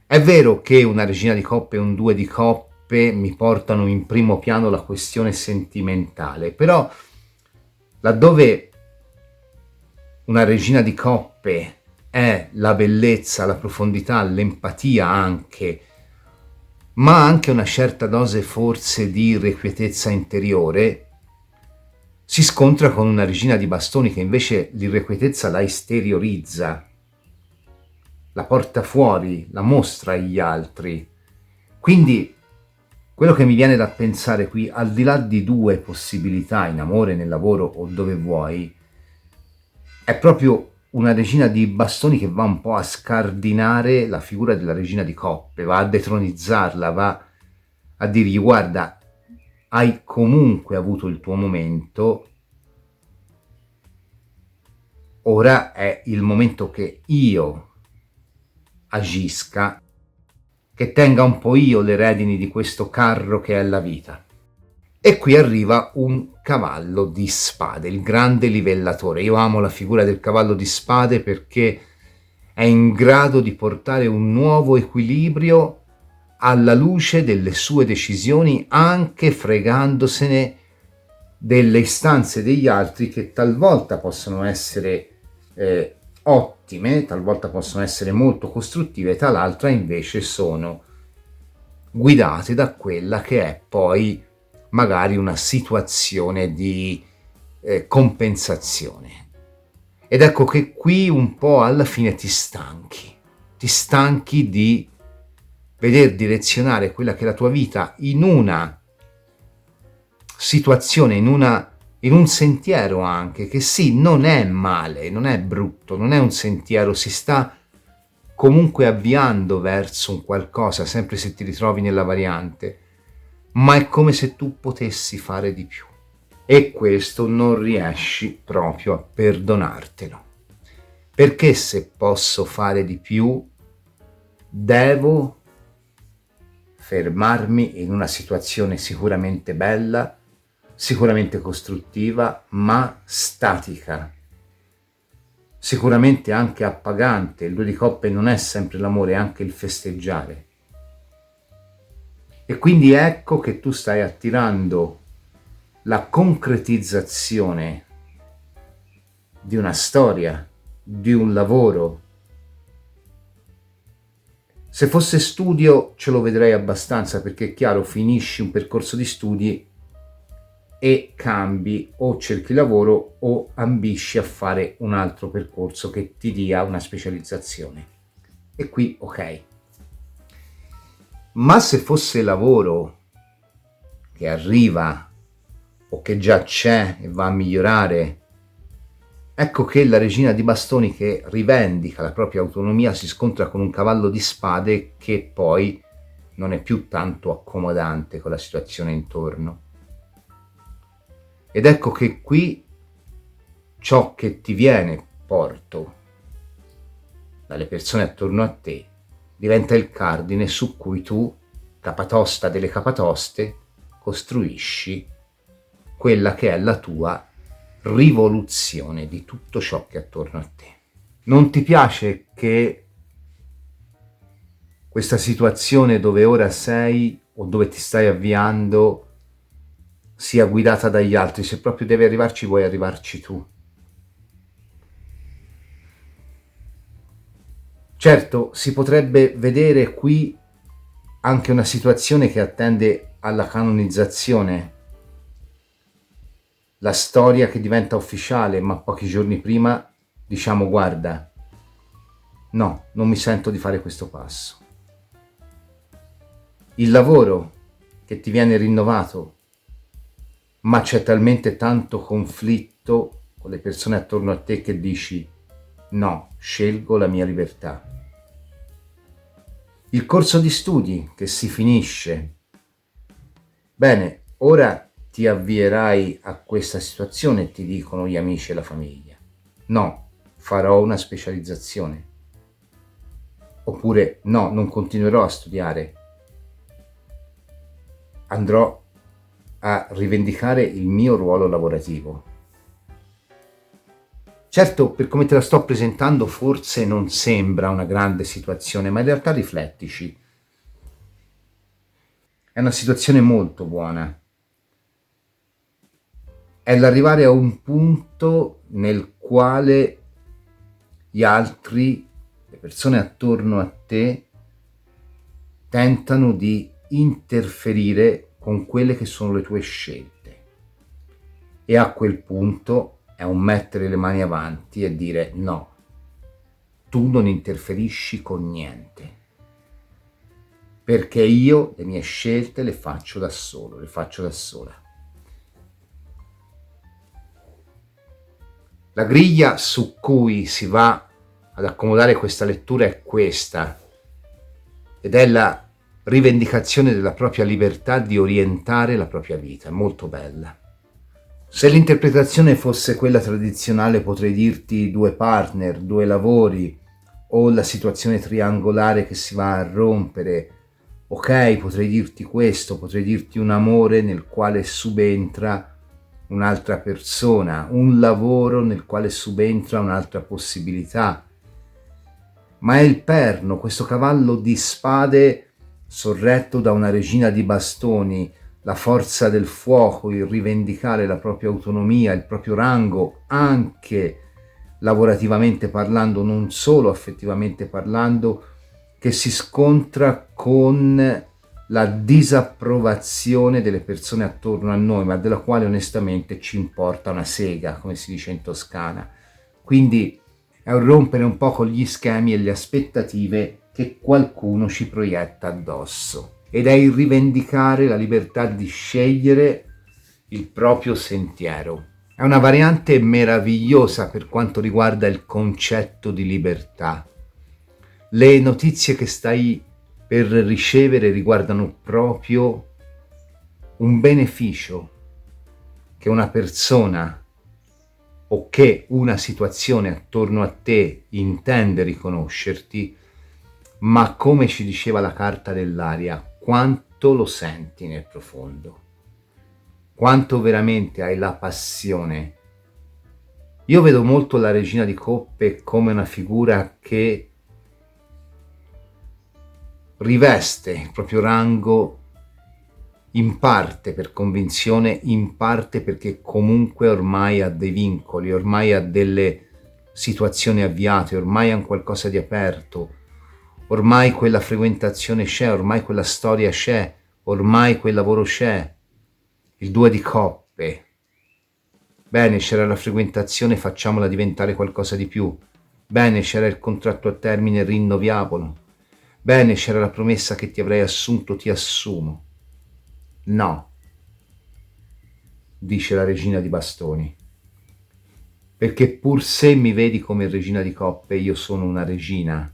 È vero che una regina di coppe e un 2 di coppe mi portano in primo piano la questione sentimentale, però laddove una regina di coppe è la bellezza, la profondità, l'empatia anche, ma anche una certa dose forse di irrequietezza interiore, si scontra con una regina di bastoni che invece l'irrequietezza la esteriorizza, la porta fuori, la mostra agli altri. Quindi quello che mi viene da pensare qui, al di là di 2 possibilità in amore, nel lavoro o dove vuoi, è proprio una regina di bastoni che va un po' a scardinare la figura della regina di coppe, va a detronizzarla, va a dirgli: guarda, hai comunque avuto il tuo momento, ora è il momento che io agisca, che tenga un po' io le redini di questo carro che è la vita. E qui arriva un cavallo di spade, il grande livellatore. Io amo la figura del cavallo di spade perché è in grado di portare un nuovo equilibrio alla luce delle sue decisioni, anche fregandosene delle istanze degli altri, che talvolta possono essere ottime, talvolta possono essere molto costruttive, tal'altra invece sono guidate da quella che è poi magari una situazione di compensazione. Ed ecco che qui un po' alla fine ti stanchi di veder direzionare quella che è la tua vita in una situazione, in un sentiero anche, che sì, non è male, non è brutto, non è un sentiero, si sta comunque avviando verso un qualcosa, sempre se ti ritrovi nella variante, ma è come se tu potessi fare di più. E questo non riesci proprio a perdonartelo. Perché se posso fare di più, devo fermarmi in una situazione sicuramente bella, sicuramente costruttiva, ma statica. Sicuramente anche appagante. Il 2 di coppe non è sempre l'amore, è anche il festeggiare. E quindi ecco che tu stai attirando la concretizzazione di una storia, di un lavoro. Se fosse studio ce lo vedrei abbastanza, perché è chiaro, finisci un percorso di studi e cambi, o cerchi lavoro o ambisci a fare un altro percorso che ti dia una specializzazione. E qui ok. Ma se fosse lavoro che arriva o che già c'è e va a migliorare, ecco che la regina di bastoni, che rivendica la propria autonomia, si scontra con un cavallo di spade che poi non è più tanto accomodante con la situazione intorno. Ed ecco che qui ciò che ti viene porto dalle persone attorno a te diventa il cardine su cui tu, capatosta delle capatoste, costruisci quella che è la tua rivoluzione di tutto ciò che è attorno a te. Non ti piace che questa situazione dove ora sei o dove ti stai avviando sia guidata dagli altri? Se proprio devi arrivarci, vuoi arrivarci tu. Certo, si potrebbe vedere qui anche una situazione che attende alla canonizzazione, la storia che diventa ufficiale, ma pochi giorni prima diciamo guarda, no, non mi sento di fare questo passo. Il lavoro che ti viene rinnovato, ma c'è talmente tanto conflitto con le persone attorno a te che dici no, scelgo la mia libertà. Il corso di studi che si finisce. Bene, ora ti avvierai a questa situazione e ti dicono gli amici e la famiglia. No, farò una specializzazione. Oppure no, non continuerò a studiare. Andrò a rivendicare il mio ruolo lavorativo. Certo, per come te la sto presentando forse non sembra una grande situazione, ma in realtà riflettici. È una situazione molto buona. È l'arrivare a un punto nel quale gli altri, le persone attorno a te, tentano di interferire con quelle che sono le tue scelte. E a quel punto è un mettere le mani avanti e dire no, tu non interferisci con niente, perché io le mie scelte le faccio da solo, le faccio da sola. La griglia su cui si va ad accomodare questa lettura è questa, ed è la rivendicazione della propria libertà di orientare la propria vita, molto bella. Se l'interpretazione fosse quella tradizionale potrei dirti 2 partner, 2 lavori o la situazione triangolare che si va a rompere. Ok, potrei dirti questo, potrei dirti un amore nel quale subentra un'altra persona, un lavoro nel quale subentra un'altra possibilità. Ma è il perno, questo cavallo di spade sorretto da una regina di bastoni, la forza del fuoco, il rivendicare la propria autonomia, il proprio rango, anche lavorativamente parlando, non solo affettivamente parlando, che si scontra con la disapprovazione delle persone attorno a noi, ma della quale onestamente ci importa una sega, come si dice in Toscana. Quindi è un rompere un po' con gli schemi e le aspettative che qualcuno ci proietta addosso. Ed è il rivendicare la libertà di scegliere il proprio sentiero. È una variante meravigliosa per quanto riguarda il concetto di libertà. Le notizie che stai per ricevere riguardano proprio un beneficio che una persona o che una situazione attorno a te intende riconoscerti, ma come ci diceva la carta dell'aria, quanto lo senti nel profondo, quanto veramente hai la passione. Io vedo molto la regina di coppe come una figura che riveste il proprio rango in parte per convinzione, in parte perché comunque ormai ha dei vincoli, ormai ha delle situazioni avviate, ormai ha un qualcosa di aperto, ormai quella frequentazione c'è, ormai quella storia c'è, ormai quel lavoro c'è. Il 2 di coppe. Bene, c'era la frequentazione, facciamola diventare qualcosa di più. Bene, c'era il contratto a termine, rinnoviamolo. Bene, c'era la promessa che ti avrei assunto, ti assumo. No, dice la regina di bastoni, perché pur se mi vedi come regina di coppe, io sono una regina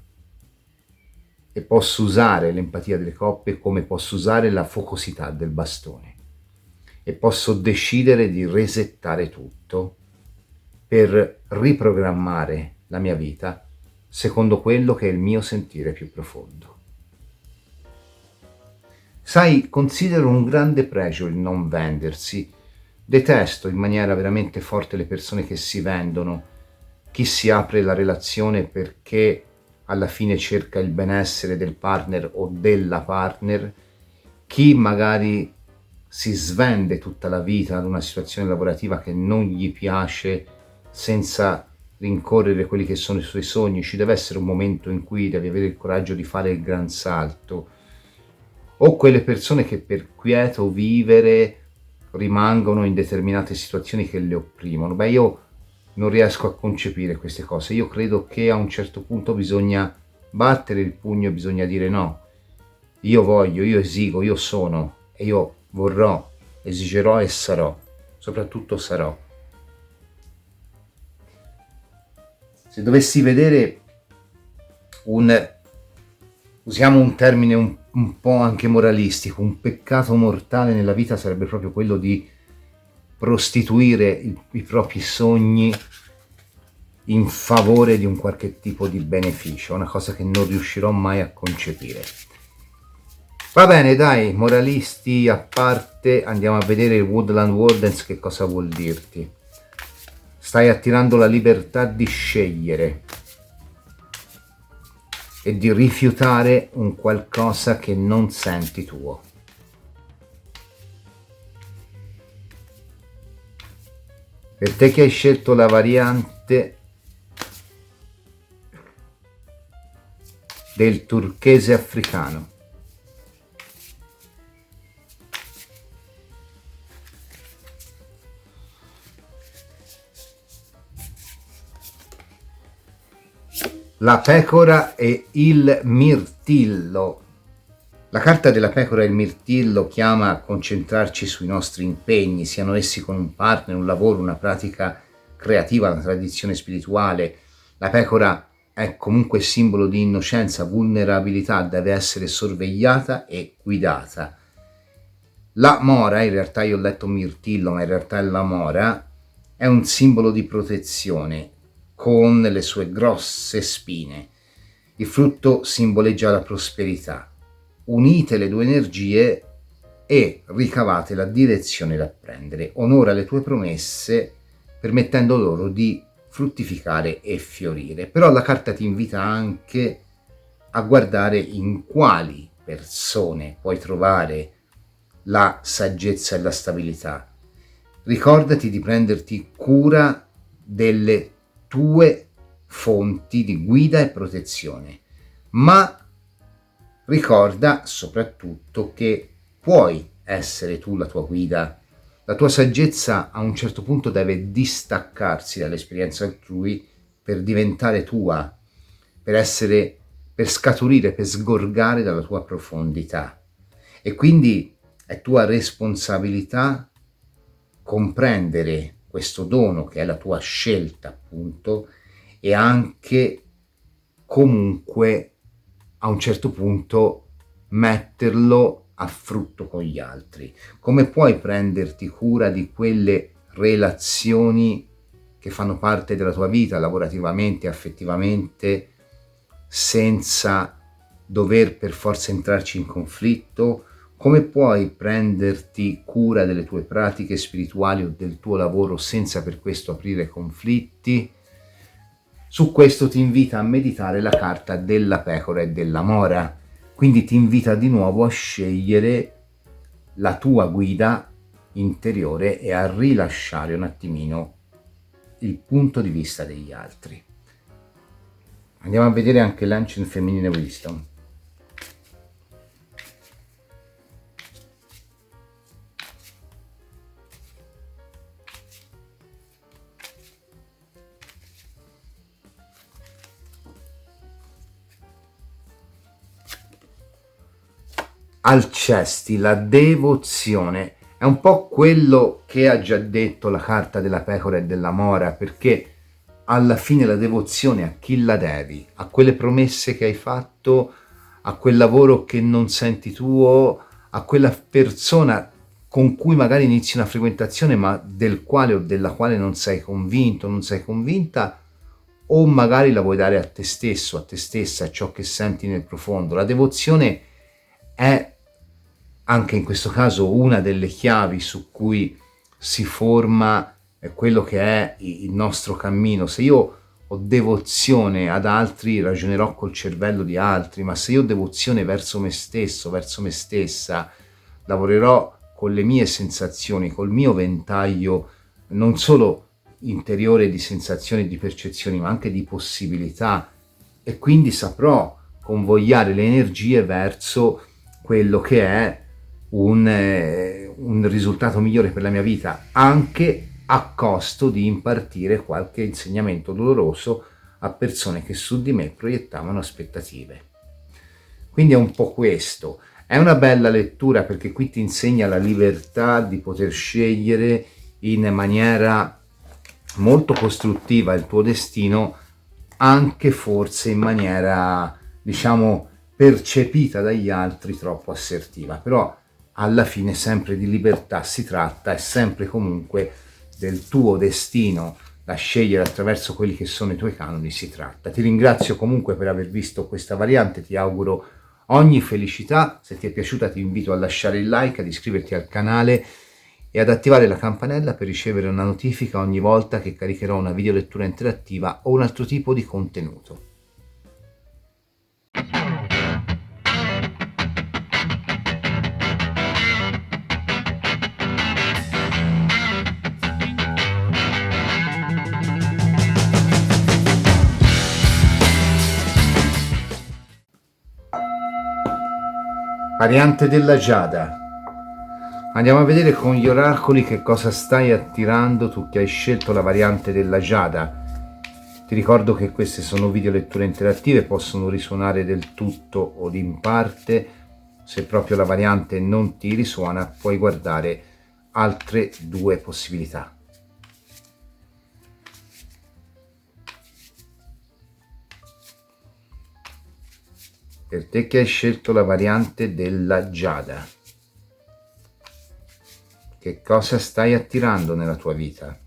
e posso usare l'empatia delle coppe come posso usare la focosità del bastone e posso decidere di resettare tutto per riprogrammare la mia vita secondo quello che è il mio sentire più profondo. Sai, considero un grande pregio il non vendersi. Detesto in maniera veramente forte le persone che si vendono, chi si apre la relazione perché alla fine cerca il benessere del partner o della partner, chi magari si svende tutta la vita ad una situazione lavorativa che non gli piace senza rincorrere quelli che sono i suoi sogni. Ci deve essere un momento in cui devi avere il coraggio di fare il gran salto. o quelle persone che per quieto vivere rimangono in determinate situazioni che le opprimono. Beh, io non riesco a concepire queste cose. Io credo che a un certo punto bisogna battere il pugno e bisogna dire no. Io voglio, io esigo, io sono e io vorrò, esigerò e sarò, soprattutto sarò. Se dovessi vedere usiamo un termine un po' anche moralistico, un peccato mortale nella vita sarebbe proprio quello di prostituire i propri sogni in favore di un qualche tipo di beneficio, una cosa che non riuscirò mai a concepire. Va bene, dai, moralisti a parte, andiamo a vedere il Woodland Wardens che cosa vuol dirti. Stai attirando la libertà di scegliere e di rifiutare un qualcosa che non senti tuo. Per te che hai scelto la variante del turchese africano, la pecora e il mirtillo. La carta della pecora e il mirtillo chiama a concentrarci sui nostri impegni, siano essi con un partner, un lavoro, una pratica creativa, una tradizione spirituale. La pecora è comunque simbolo di innocenza, vulnerabilità, deve essere sorvegliata e guidata. La mora, in realtà io ho letto mirtillo, ma in realtà è la mora, è un simbolo di protezione con le sue grosse spine. Il frutto simboleggia la prosperità. Unite le due energie e ricavate la direzione da prendere. Onora le tue promesse permettendo loro di fruttificare e fiorire. Però la carta ti invita anche a guardare in quali persone puoi trovare la saggezza e la stabilità. Ricordati di prenderti cura delle tue fonti di guida e protezione, ma ricorda soprattutto che puoi essere tu la tua guida. La tua saggezza a un certo punto deve distaccarsi dall'esperienza altrui per diventare tua, per scaturire, per sgorgare dalla tua profondità. E quindi è tua responsabilità comprendere questo dono che è la tua scelta, appunto, e anche comunque a un certo punto metterlo a frutto con gli altri. Come puoi prenderti cura di quelle relazioni che fanno parte della tua vita, lavorativamente, affettivamente, senza dover per forza entrarci in conflitto? Come puoi prenderti cura delle tue pratiche spirituali o del tuo lavoro senza per questo aprire conflitti? Su questo ti invita a meditare la carta della pecora e della mora. Quindi ti invita di nuovo a scegliere la tua guida interiore e a rilasciare un attimino il punto di vista degli altri. Andiamo a vedere anche l'Ancient Feminine Wisdom. Alcesti, la devozione, è un po' quello che ha già detto la carta della pecora e della mora, perché alla fine la devozione a chi la devi? A quelle promesse che hai fatto, a quel lavoro che non senti tuo, a quella persona con cui magari inizi una frequentazione ma del quale o della quale non sei convinto, non sei convinta, o magari la vuoi dare a te stesso, a te stessa, a ciò che senti nel profondo. La devozione è anche in questo caso una delle chiavi su cui si forma quello che è il nostro cammino. Se io ho devozione ad altri, ragionerò col cervello di altri, ma se io ho devozione verso me stesso, verso me stessa, lavorerò con le mie sensazioni, col mio ventaglio non solo interiore di sensazioni e di percezioni, ma anche di possibilità, e quindi saprò convogliare le energie verso quello che è un risultato migliore per la mia vita, anche a costo di impartire qualche insegnamento doloroso a persone che su di me proiettavano aspettative. Quindi è un po' questo. È una bella lettura perché qui ti insegna la libertà di poter scegliere in maniera molto costruttiva il tuo destino, anche forse in maniera, diciamo, percepita dagli altri troppo assertiva, però alla fine sempre di libertà si tratta, è sempre comunque del tuo destino da scegliere attraverso quelli che sono i tuoi canoni si tratta. Ti ringrazio comunque per aver visto questa variante, ti auguro ogni felicità. Se ti è piaciuta ti invito a lasciare il like, ad iscriverti al canale e ad attivare la campanella per ricevere una notifica ogni volta che caricherò una video lettura interattiva o un altro tipo di contenuto. Variante della Giada. Andiamo a vedere con gli oracoli che cosa stai attirando tu che hai scelto la variante della Giada. Ti ricordo che queste sono video letture interattive, possono risuonare del tutto o in parte. Se proprio la variante non ti risuona, puoi guardare altre due possibilità. Per te che hai scelto la variante della Giada, che cosa stai attirando nella tua vita?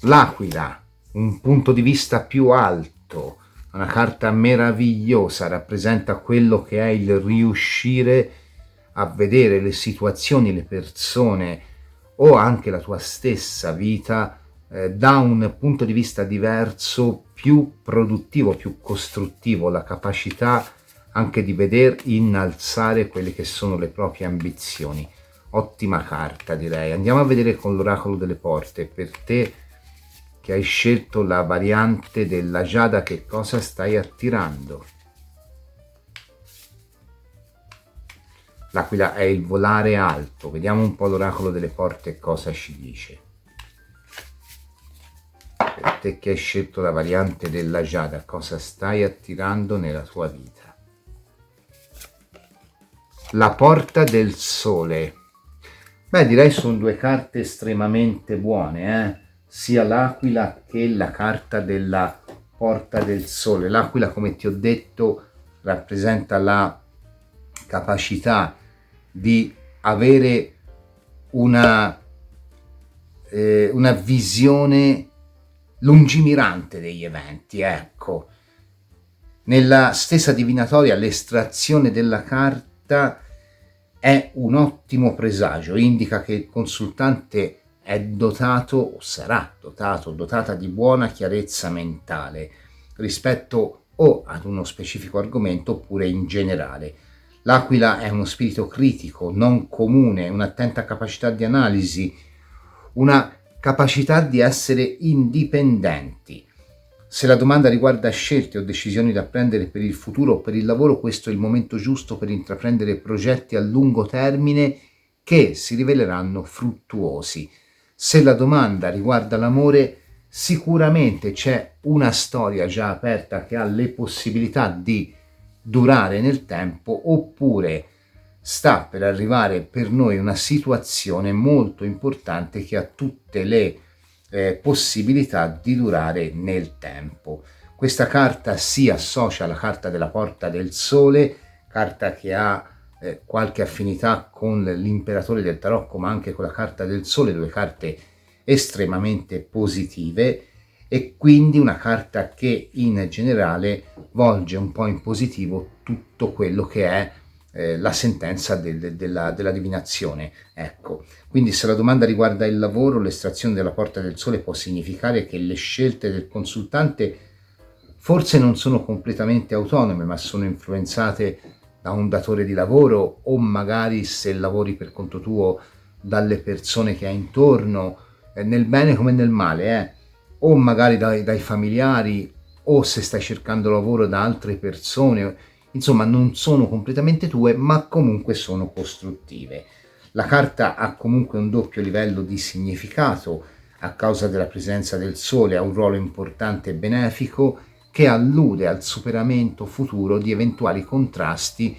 L'Aquila, un punto di vista più alto, una carta meravigliosa, rappresenta quello che è il riuscire a vedere le situazioni, le persone o anche la tua stessa vita da un punto di vista diverso, più produttivo, più costruttivo, la capacità anche di veder innalzare quelle che sono le proprie ambizioni. Ottima carta, direi. Andiamo a vedere con l'oracolo delle porte. Per te che hai scelto la variante della Giada, che cosa stai attirando? L'Aquila è il volare alto. Vediamo un po' l'oracolo delle porte cosa ci dice. Per te che hai scelto la variante della Giada, cosa stai attirando nella tua vita? La porta del sole. Beh, direi sono due carte estremamente buone, sia l'Aquila che la carta della porta del sole. L'Aquila, come ti ho detto, rappresenta la capacità di avere una visione lungimirante degli eventi, ecco. Nella stessa divinatoria l'estrazione della carta è un ottimo presagio, indica che il consultante è dotato o sarà dotato, dotata di buona chiarezza mentale rispetto o ad uno specifico argomento oppure in generale. L'Aquila è uno spirito critico, non comune, un'attenta capacità di analisi, una capacità di essere indipendenti. Se la domanda riguarda scelte o decisioni da prendere per il futuro o per il lavoro, questo è il momento giusto per intraprendere progetti a lungo termine che si riveleranno fruttuosi. Se la domanda riguarda l'amore, sicuramente c'è una storia già aperta che ha le possibilità di durare nel tempo, oppure sta per arrivare per noi una situazione molto importante che ha tutte le possibilità di durare nel tempo. Questa carta si associa alla carta della porta del sole, carta che ha qualche affinità con l'imperatore del tarocco, ma anche con la carta del sole, due carte estremamente positive, e quindi una carta che in generale volge un po' in positivo tutto quello che è la sentenza della divinazione. Ecco, quindi se la domanda riguarda il lavoro, l'estrazione della porta del sole può significare che le scelte del consultante forse non sono completamente autonome, ma sono influenzate da un datore di lavoro, o magari, se lavori per conto tuo, dalle persone che hai intorno, nel bene come nel male. o magari dai familiari, o se stai cercando lavoro da altre persone. Insomma, non sono completamente tue, ma comunque sono costruttive. La carta ha comunque un doppio livello di significato a causa della presenza del Sole, ha un ruolo importante e benefico che allude al superamento futuro di eventuali contrasti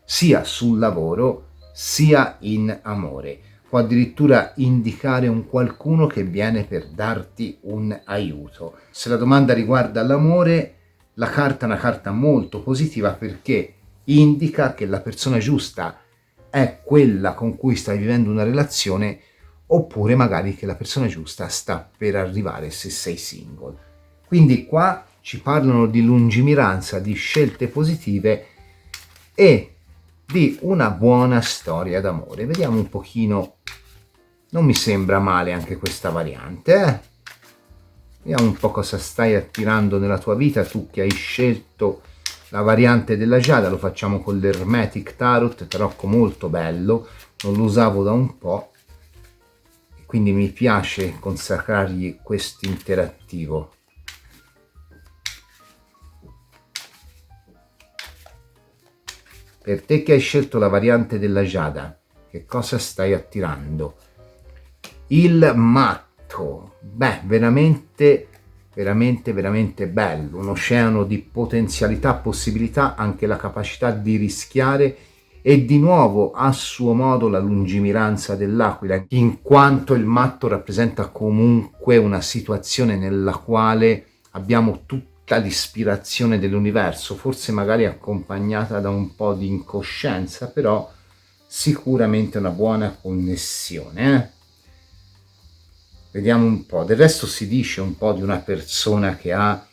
sia sul lavoro sia in amore. Può addirittura indicare un qualcuno che viene per darti un aiuto. Se la domanda riguarda l'amore, la carta è una carta molto positiva perché indica che la persona giusta è quella con cui stai vivendo una relazione, oppure magari che la persona giusta sta per arrivare se sei single. Quindi qua ci parlano di lungimiranza, di scelte positive e di una buona storia d'amore. Vediamo un pochino, non mi sembra male anche questa variante, Vediamo un po' cosa stai attirando nella tua vita, tu che hai scelto la variante della giada. Lo facciamo con l'Hermetic Tarot, tarocco molto bello, non lo usavo da un po', quindi mi piace consacrargli questo interattivo. Per te che hai scelto la variante della giada, che cosa stai attirando? Il matto, veramente bello, un oceano di potenzialità, possibilità, anche la capacità di rischiare e di nuovo a suo modo la lungimiranza dell'aquila, in quanto il matto rappresenta comunque una situazione nella quale abbiamo tutta l'ispirazione dell'universo, forse magari accompagnata da un po' di incoscienza, però sicuramente una buona connessione. Vediamo un po', del resto si dice un po' di una persona che ha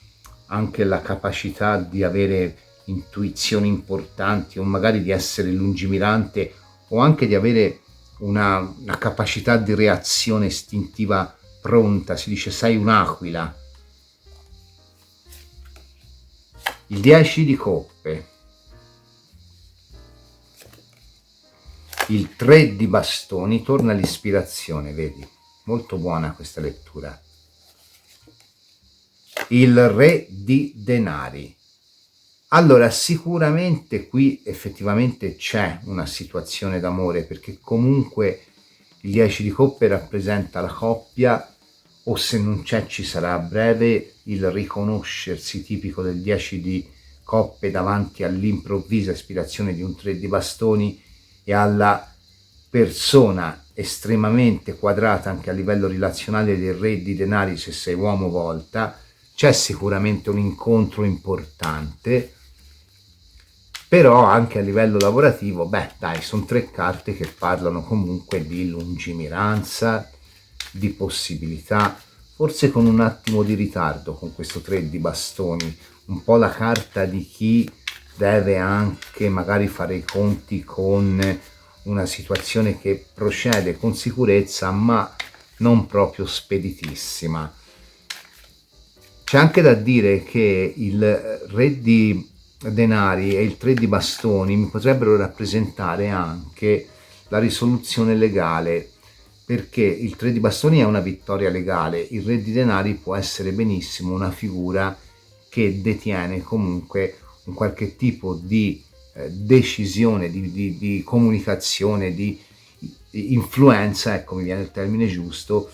anche la capacità di avere intuizioni importanti, o magari di essere lungimirante, o anche di avere una capacità di reazione istintiva pronta. Si dice sei un'aquila. Il 10 di coppe, il 3 di bastoni, torna l'ispirazione, vedi? Molto buona questa lettura. Il re di denari. Allora, sicuramente qui effettivamente c'è una situazione d'amore, perché comunque il 10 di coppe rappresenta la coppia, o se non c'è ci sarà a breve il riconoscersi tipico del 10 di coppe davanti all'improvvisa ispirazione di un 3 di bastoni e alla persona estremamente quadrata anche a livello relazionale del re di denari se sei uomo volta. C'è sicuramente un incontro importante, però anche a livello lavorativo, sono tre carte che parlano comunque di lungimiranza, di possibilità, forse con un attimo di ritardo con questo 3 di bastoni, un po' la carta di chi deve anche magari fare i conti con una situazione che procede con sicurezza ma non proprio speditissima. C'è anche da dire che il re di denari e il 3 di bastoni mi potrebbero rappresentare anche la risoluzione legale, perché il 3 di bastoni è una vittoria legale, il re di denari può essere benissimo una figura che detiene comunque un qualche tipo di decisione, di comunicazione, di influenza, ecco, mi viene il termine giusto,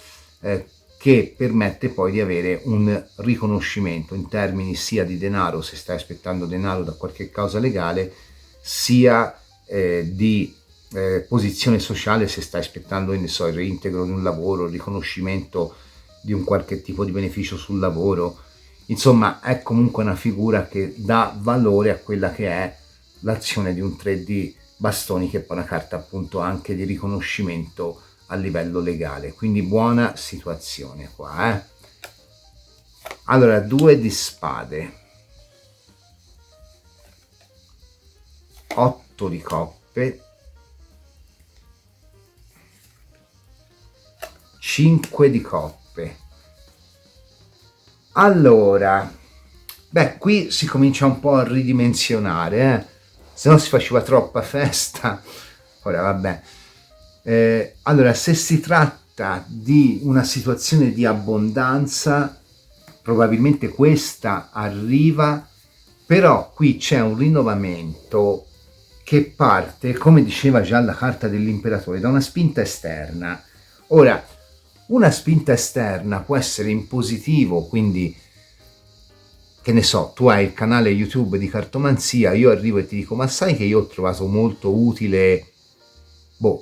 che permette poi di avere un riconoscimento in termini sia di denaro, se stai aspettando denaro da qualche causa legale, sia di posizione sociale, se stai aspettando, il reintegro di un lavoro, il riconoscimento di un qualche tipo di beneficio sul lavoro. Insomma, è comunque una figura che dà valore a quella che è l'azione di un 3 di bastoni, che è poi una carta appunto anche di riconoscimento a livello legale, quindi buona situazione qua. Allora, 2 di spade, 8 di coppe, 5 di coppe. Allora, qui si comincia un po' a ridimensionare, se no si faceva troppa festa. Ora vabbè. Allora, se si tratta di una situazione di abbondanza, probabilmente questa arriva, però qui c'è un rinnovamento che parte, come diceva già la carta dell'imperatore, da una spinta esterna. Ora, una spinta esterna può essere in positivo, quindi, che ne so, tu hai il canale YouTube di cartomanzia, io arrivo e ti dico, ma sai che io ho trovato molto utile,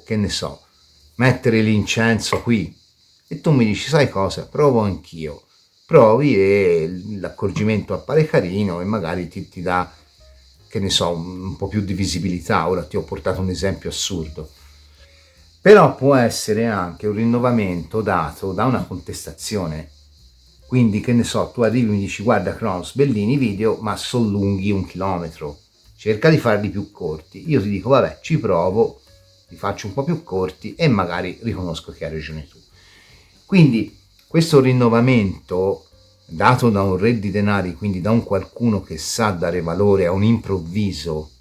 che ne so, mettere l'incenso qui, e tu mi dici, sai cosa, provo anch'io, provi e l'accorgimento appare carino e magari ti dà, che ne so, un po' più di visibilità. Ora ti ho portato un esempio assurdo, però può essere anche un rinnovamento dato da una contestazione. Quindi, che ne so, tu arrivi e mi dici, guarda Cronos, bellini i video, ma sono lunghi 1 chilometro, cerca di farli più corti. Io ti dico, vabbè, ci provo, li faccio un po' più corti e magari riconosco che hai ragione tu. Quindi questo rinnovamento dato da un re di denari, quindi da un qualcuno che sa dare valore a un improvviso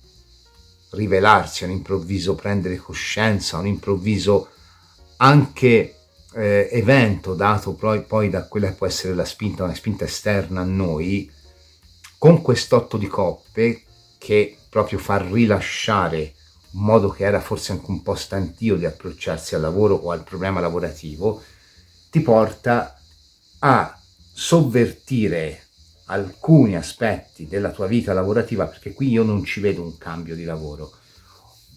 rivelarsi, a un improvviso prendere coscienza, a un improvviso anche evento dato poi da quella che può essere la spinta, una spinta esterna a noi, con quest'otto di coppe che proprio fa rilasciare un modo che era forse anche un po' stantio di approcciarsi al lavoro o al problema lavorativo, ti porta a sovvertire alcuni aspetti della tua vita lavorativa, perché qui io non ci vedo un cambio di lavoro,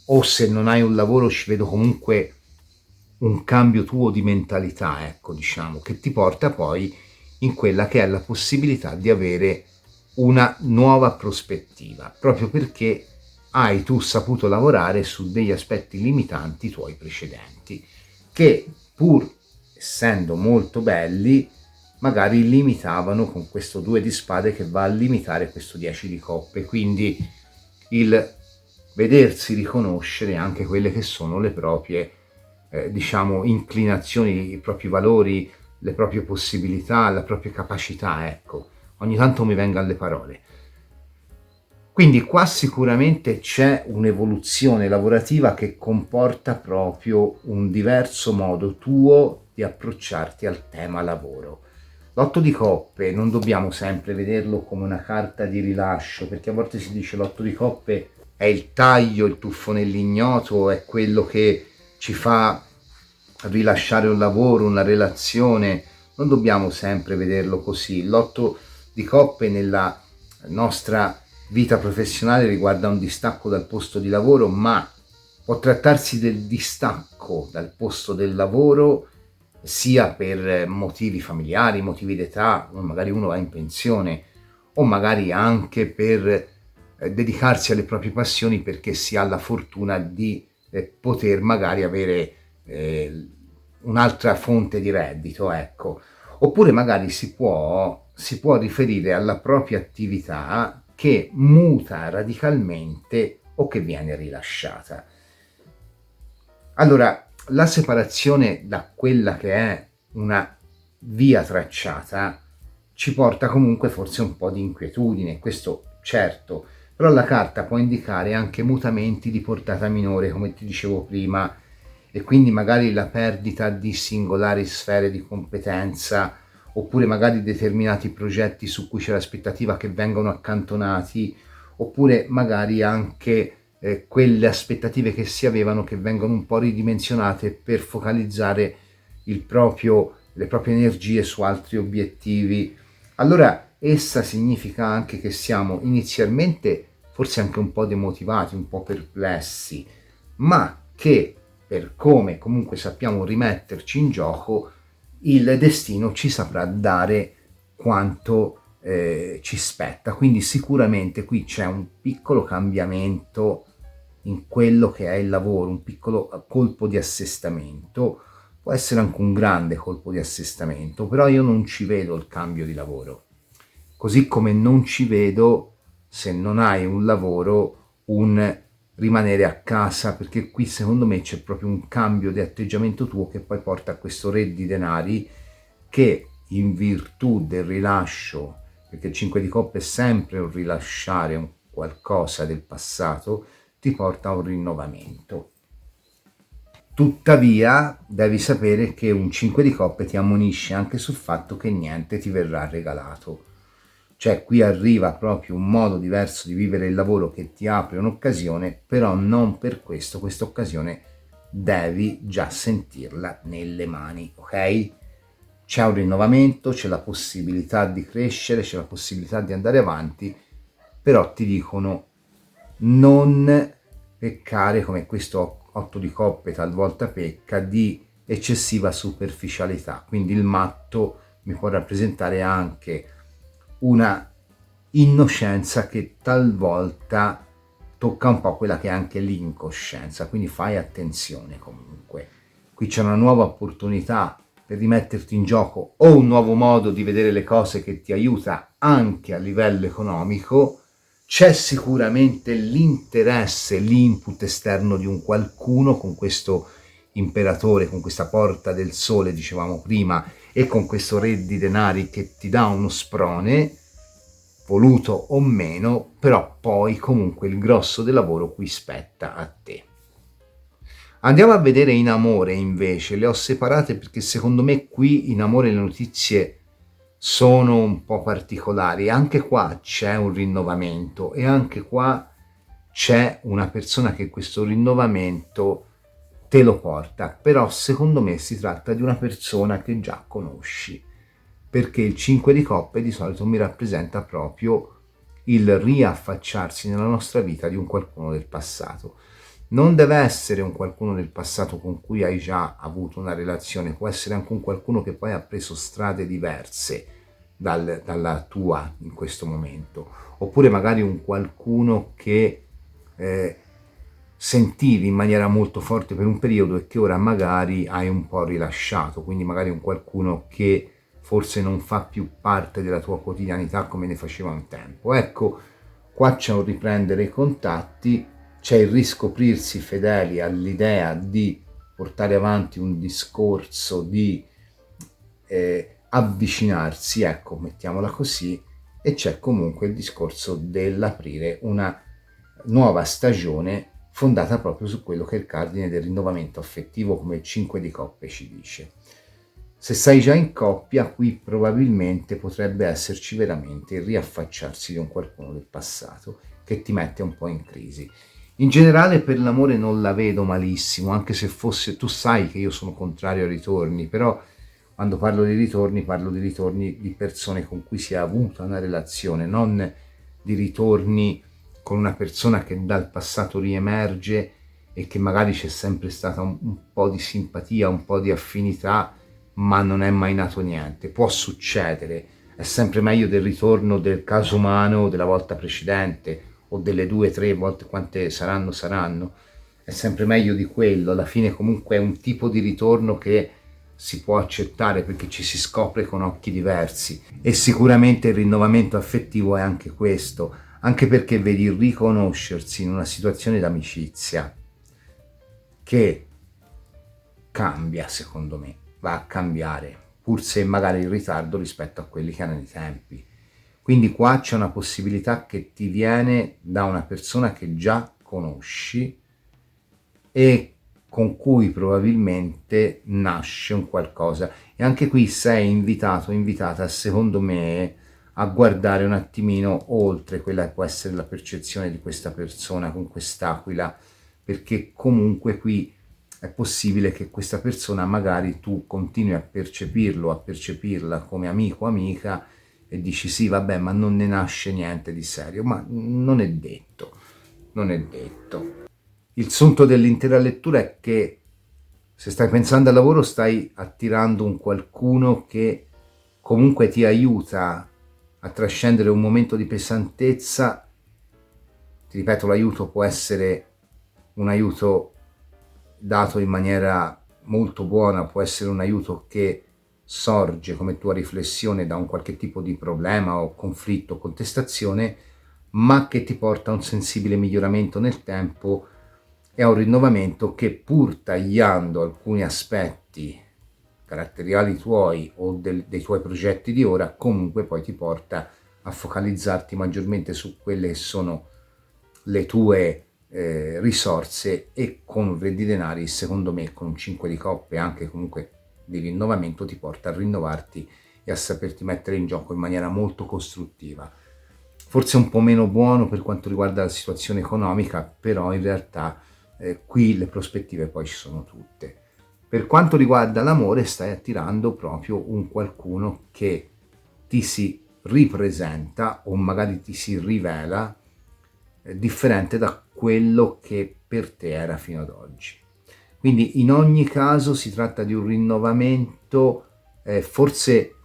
o se non hai un lavoro ci vedo comunque un cambio tuo di mentalità, ecco, diciamo, che ti porta poi in quella che è la possibilità di avere una nuova prospettiva, proprio perché hai tu saputo lavorare su degli aspetti limitanti tuoi precedenti, che pur essendo molto belli, magari limitavano con questo 2 di spade che va a limitare questo 10 di coppe, quindi il vedersi riconoscere anche quelle che sono le proprie diciamo inclinazioni, i propri valori, le proprie possibilità, la propria capacità, ecco. Ogni tanto mi vengono le parole. Quindi qua sicuramente c'è un'evoluzione lavorativa che comporta proprio un diverso modo tuo di approcciarti al tema lavoro. L'otto di coppe non dobbiamo sempre vederlo come una carta di rilascio, perché a volte si dice l'otto di coppe è il taglio, il tuffo nell'ignoto, è quello che ci fa rilasciare un lavoro, una relazione. Non dobbiamo sempre vederlo così. L'otto di coppe nella nostra vita professionale riguarda un distacco dal posto di lavoro, ma può trattarsi del distacco dal posto del lavoro sia per motivi familiari, motivi d'età, magari uno va in pensione, o magari anche per dedicarsi alle proprie passioni perché si ha la fortuna di poter magari avere un'altra fonte di reddito, ecco. Oppure magari si può riferire alla propria attività che muta radicalmente o che viene rilasciata. Allora, la separazione da quella che è una via tracciata ci porta comunque forse un po' di inquietudine, questo certo, però la carta può indicare anche mutamenti di portata minore, come ti dicevo prima, e quindi magari la perdita di singolari sfere di competenza, oppure magari determinati progetti su cui c'è l'aspettativa che vengano accantonati, oppure magari anche quelle aspettative che si avevano che vengono un po' ridimensionate per focalizzare le proprie energie su altri obiettivi. Allora essa significa anche che siamo inizialmente forse anche un po' demotivati, un po' perplessi, ma che per come comunque sappiamo rimetterci in gioco, il destino ci saprà dare quanto ci spetta. Quindi sicuramente qui c'è un piccolo cambiamento in quello che è il lavoro, un piccolo colpo di assestamento, può essere anche un grande colpo di assestamento, però io non ci vedo il cambio di lavoro, così come non ci vedo, se non hai un lavoro, un rimanere a casa, perché qui secondo me c'è proprio un cambio di atteggiamento tuo che poi porta a questo re di denari che in virtù del rilascio, perché il 5 di coppe è sempre un rilasciare un qualcosa del passato, ti porta a un rinnovamento. Tuttavia devi sapere che un 5 di coppe ti ammonisce anche sul fatto che niente ti verrà regalato. Cioè qui arriva proprio un modo diverso di vivere il lavoro che ti apre un'occasione, però non per questo questa occasione devi già sentirla nelle mani, ok? C'è un rinnovamento, c'è la possibilità di crescere, c'è la possibilità di andare avanti, però ti dicono non peccare, come questo 8 di coppe talvolta pecca, di eccessiva superficialità. Quindi il matto mi può rappresentare anche una innocenza che talvolta tocca un po' quella che è anche l'incoscienza, quindi fai attenzione comunque. Qui c'è una nuova opportunità per rimetterti in gioco o un nuovo modo di vedere le cose che ti aiuta anche a livello economico. C'è sicuramente l'interesse, l'input esterno di un qualcuno con questo imperatore, con questa porta del sole, dicevamo prima, e con questo re di denari che ti dà uno sprone, voluto o meno, però poi comunque il grosso del lavoro qui spetta a te. Andiamo a vedere in amore invece, le ho separate perché secondo me qui in amore le notizie sono un po' particolari. Anche qua c'è un rinnovamento e anche qua c'è una persona che questo rinnovamento te lo porta, però secondo me si tratta di una persona che già conosci, perché il 5 di coppe di solito mi rappresenta proprio il riaffacciarsi nella nostra vita di un qualcuno del passato. Non deve essere un qualcuno del passato con cui hai già avuto una relazione, può essere anche un qualcuno che poi ha preso strade diverse dalla tua in questo momento, oppure magari un qualcuno che sentivi in maniera molto forte per un periodo e che ora magari hai un po' rilasciato, quindi magari un qualcuno che forse non fa più parte della tua quotidianità come ne faceva un tempo. Ecco, qua c'è un riprendere i contatti, c'è il riscoprirsi fedeli all'idea di portare avanti un discorso di avvicinarsi, ecco, mettiamola così, e c'è comunque il discorso dell'aprire una nuova stagione fondata proprio su quello che è il cardine del rinnovamento affettivo, come il 5 di coppe ci dice. Se sei già in coppia, qui probabilmente potrebbe esserci veramente il riaffacciarsi di un qualcuno del passato che ti mette un po' in crisi. In generale per l'amore non la vedo malissimo, anche se fosse, tu sai che io sono contrario ai ritorni, però quando parlo di ritorni di persone con cui si è avuta una relazione, non di ritorni con una persona che dal passato riemerge e che magari c'è sempre stata un po' di simpatia, un po' di affinità, ma non è mai nato niente. Può succedere, è sempre meglio del ritorno del caso umano della volta precedente o delle 2-3 volte quante saranno, è sempre meglio di quello. Alla fine comunque è un tipo di ritorno che si può accettare perché ci si scopre con occhi diversi, e sicuramente il rinnovamento affettivo è anche questo, anche perché vedi il riconoscersi in una situazione d'amicizia che cambia, secondo me, va a cambiare, pur se magari in ritardo rispetto a quelli che erano i tempi. Quindi qua c'è una possibilità che ti viene da una persona che già conosci e con cui probabilmente nasce un qualcosa. E anche qui sei invitato, invitata, secondo me, a guardare un attimino oltre quella che può essere la percezione di questa persona con quest'aquila, perché comunque qui è possibile che questa persona magari tu continui a percepirlo, a percepirla come amico o amica e dici sì vabbè ma non ne nasce niente di serio, ma non è detto, non è detto. Il sunto dell'intera lettura è che se stai pensando al lavoro stai attirando un qualcuno che comunque ti aiuta a trascendere un momento di pesantezza. Ti ripeto, l'aiuto può essere un aiuto dato in maniera molto buona, può essere un aiuto che sorge come tua riflessione da un qualche tipo di problema o conflitto o contestazione, ma che ti porta a un sensibile miglioramento nel tempo e a un rinnovamento che, pur tagliando alcuni aspetti caratteriali tuoi o dei tuoi progetti di ora, comunque poi ti porta a focalizzarti maggiormente su quelle che sono le tue risorse, e con un re di denari, secondo me, con un 5 di coppe, anche comunque di rinnovamento, ti porta a rinnovarti e a saperti mettere in gioco in maniera molto costruttiva. Forse un po' meno buono per quanto riguarda la situazione economica, però in realtà qui le prospettive poi ci sono tutte. Per quanto riguarda l'amore, stai attirando proprio un qualcuno che ti si ripresenta o magari ti si rivela differente da quello che per te era fino ad oggi. Quindi in ogni caso si tratta di un rinnovamento forse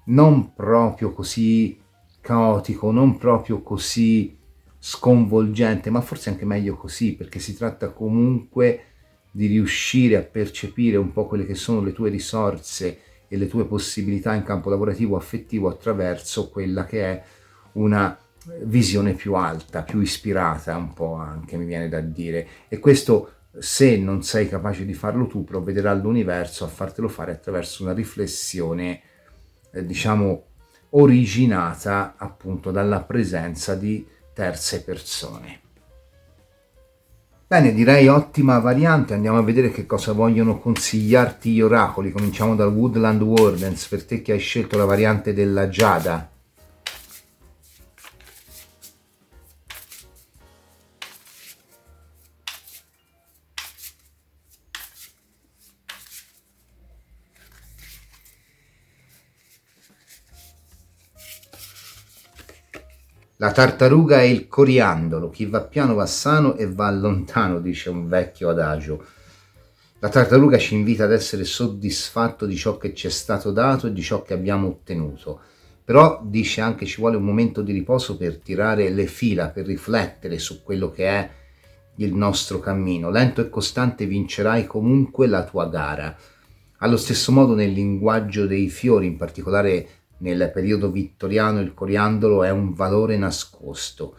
non proprio così caotico, non proprio così sconvolgente, ma forse anche meglio così, perché si tratta comunque di riuscire a percepire un po' quelle che sono le tue risorse e le tue possibilità in campo lavorativo affettivo attraverso quella che è una visione più alta, più ispirata un po' anche, mi viene da dire. E questo, se non sei capace di farlo tu, provvederà l'universo a fartelo fare attraverso una riflessione diciamo originata appunto dalla presenza di terze persone. Bene, direi ottima variante. Andiamo a vedere che cosa vogliono consigliarti gli oracoli. Cominciamo dal Woodland Wardens, per te che hai scelto la variante della Giada. La tartaruga e il coriandolo, chi va piano va sano e va lontano, dice un vecchio adagio. La tartaruga ci invita ad essere soddisfatto di ciò che ci è stato dato e di ciò che abbiamo ottenuto, però dice anche ci vuole un momento di riposo per tirare le fila, per riflettere su quello che è il nostro cammino. Lento e costante vincerai comunque la tua gara. Allo stesso modo nel linguaggio dei fiori, in particolare nel periodo vittoriano, il coriandolo è un valore nascosto.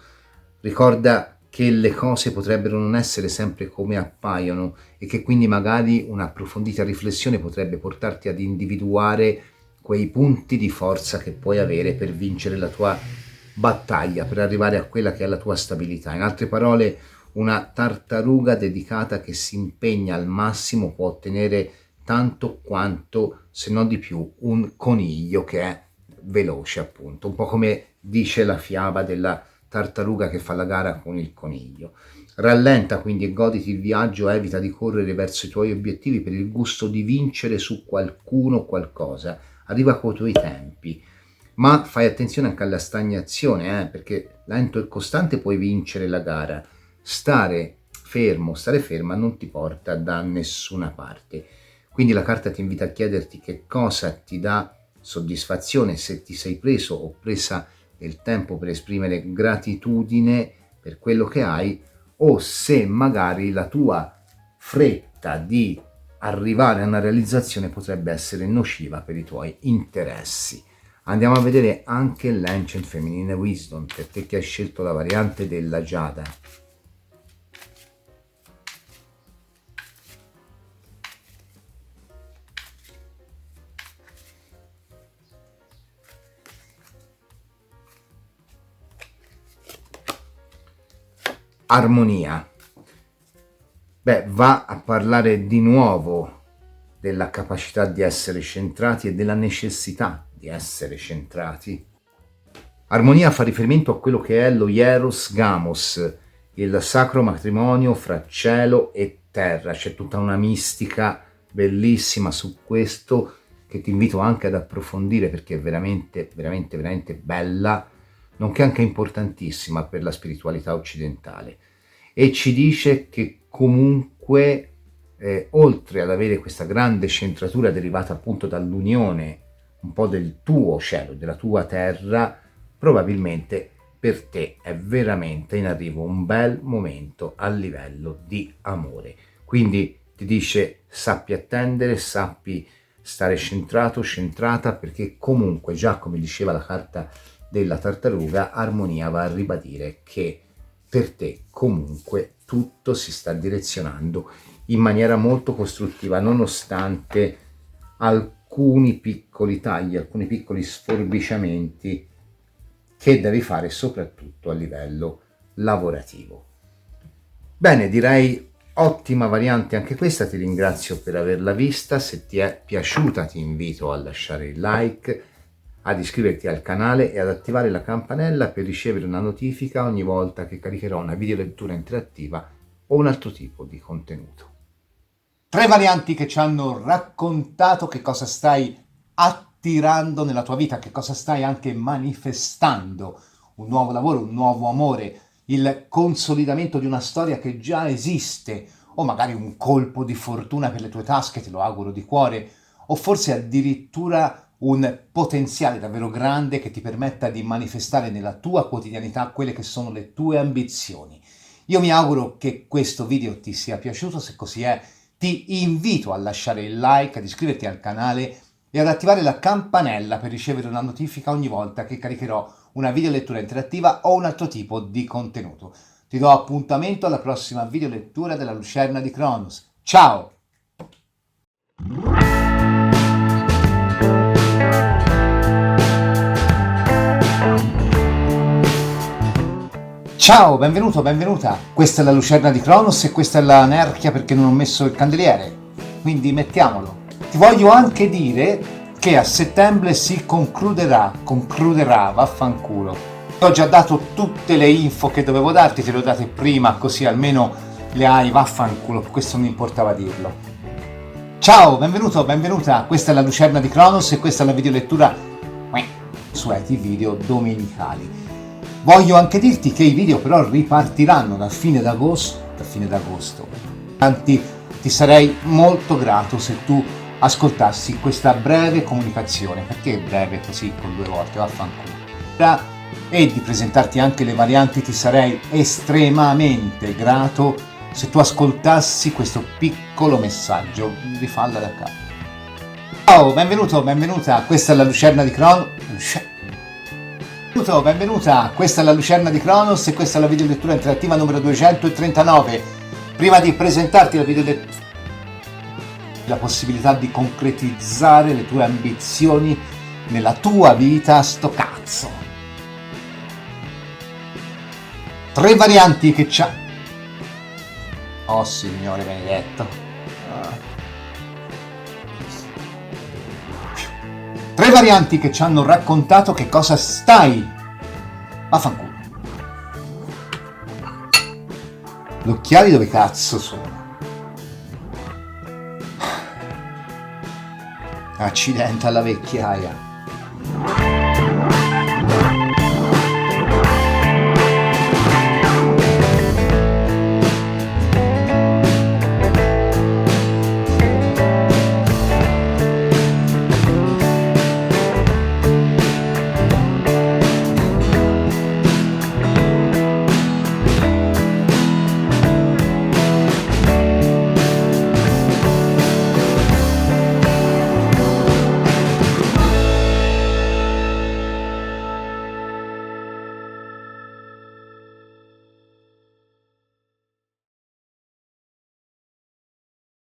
Ricorda che le cose potrebbero non essere sempre come appaiono e che quindi magari un'approfondita riflessione potrebbe portarti ad individuare quei punti di forza che puoi avere per vincere la tua battaglia, per arrivare a quella che è la tua stabilità. In altre parole, una tartaruga dedicata che si impegna al massimo può ottenere tanto quanto, se non di più, un coniglio che è veloce, appunto, un po' come dice la fiaba della tartaruga che fa la gara con il coniglio. Rallenta quindi e goditi il viaggio, evita di correre verso i tuoi obiettivi per il gusto di vincere su qualcuno o qualcosa, arriva coi tuoi tempi, ma fai attenzione anche alla stagnazione, perché lento e costante puoi vincere la gara, stare fermo, stare ferma non ti porta da nessuna parte. Quindi la carta ti invita a chiederti che cosa ti dà soddisfazione, se ti sei preso o presa del tempo per esprimere gratitudine per quello che hai, o se magari la tua fretta di arrivare a una realizzazione potrebbe essere nociva per i tuoi interessi. Andiamo a vedere anche l'Ancient Feminine Wisdom, per te che hai scelto la variante della Giada. Armonia. Va a parlare di nuovo della capacità di essere centrati e della necessità di essere centrati. Armonia fa riferimento a quello che è lo Hieros Gamos, il sacro matrimonio fra cielo e terra. C'è tutta una mistica bellissima su questo che ti invito anche ad approfondire, perché è veramente, veramente, veramente bella, nonché anche importantissima per la spiritualità occidentale. E ci dice che comunque oltre ad avere questa grande centratura derivata appunto dall'unione un po' del tuo cielo, della tua terra, probabilmente per te è veramente in arrivo un bel momento a livello di amore. Quindi ti dice sappi attendere, sappi stare centrato, centrata, perché comunque, già come diceva la carta della tartaruga, armonia va a ribadire che per te comunque tutto si sta direzionando in maniera molto costruttiva, nonostante alcuni piccoli tagli, alcuni piccoli sforbiciamenti che devi fare soprattutto a livello lavorativo. Bene, direi ottima variante anche questa, ti ringrazio per averla vista. Se ti è piaciuta ti invito a lasciare il like, ad iscriverti al canale e ad attivare la campanella per ricevere una notifica ogni volta che caricherò una videolettura interattiva o un altro tipo di contenuto. 3 varianti che ci hanno raccontato che cosa stai attirando nella tua vita, che cosa stai anche manifestando, un nuovo lavoro, un nuovo amore, il consolidamento di una storia che già esiste, o magari un colpo di fortuna per le tue tasche, te lo auguro di cuore, o forse addirittura un potenziale davvero grande che ti permetta di manifestare nella tua quotidianità quelle che sono le tue ambizioni. Io mi auguro che questo video ti sia piaciuto, se così è ti invito a lasciare il like, ad iscriverti al canale e ad attivare la campanella per ricevere una notifica ogni volta che caricherò una videolettura interattiva o un altro tipo di contenuto. Ti do appuntamento alla prossima videolettura della Lucerna di Cronos. Ciao! Ciao, benvenuto, benvenuta. Questa è la Lucerna di Cronos e questa è la Nerchia perché non ho messo il candeliere. Quindi mettiamolo. Ti voglio anche dire che a settembre si concluderà, vaffanculo. Ho già dato tutte le info che dovevo darti, te le ho date prima, così almeno le hai, vaffanculo, questo mi importava dirlo. Ciao, benvenuto, benvenuta. Questa è la Lucerna di Cronos e questa è la videolettura su Eti Video domenicali. Voglio anche dirti che i video però ripartiranno da fine d'agosto. Anzi, ti sarei molto grato se tu ascoltassi questa breve comunicazione, perché breve così con 2 volte, vaffanculo. E di presentarti anche le varianti ti sarei estremamente grato se tu ascoltassi questo piccolo messaggio. Rifalla da capo. Ciao, benvenuto, benvenuta, questa è la Lucerna di Cronos. Benvenuta, questa è la Lucerna di Cronos e questa è la videolettura interattiva numero 239. Prima di presentarti la videolettura, la possibilità di concretizzare le tue ambizioni nella tua vita, sto cazzo. 3 varianti che c'ha... Oh Signore benedetto. 3 varianti che ci hanno raccontato che cosa stai. Vaffanculo. Gli occhiali dove cazzo sono? Accidente alla vecchiaia.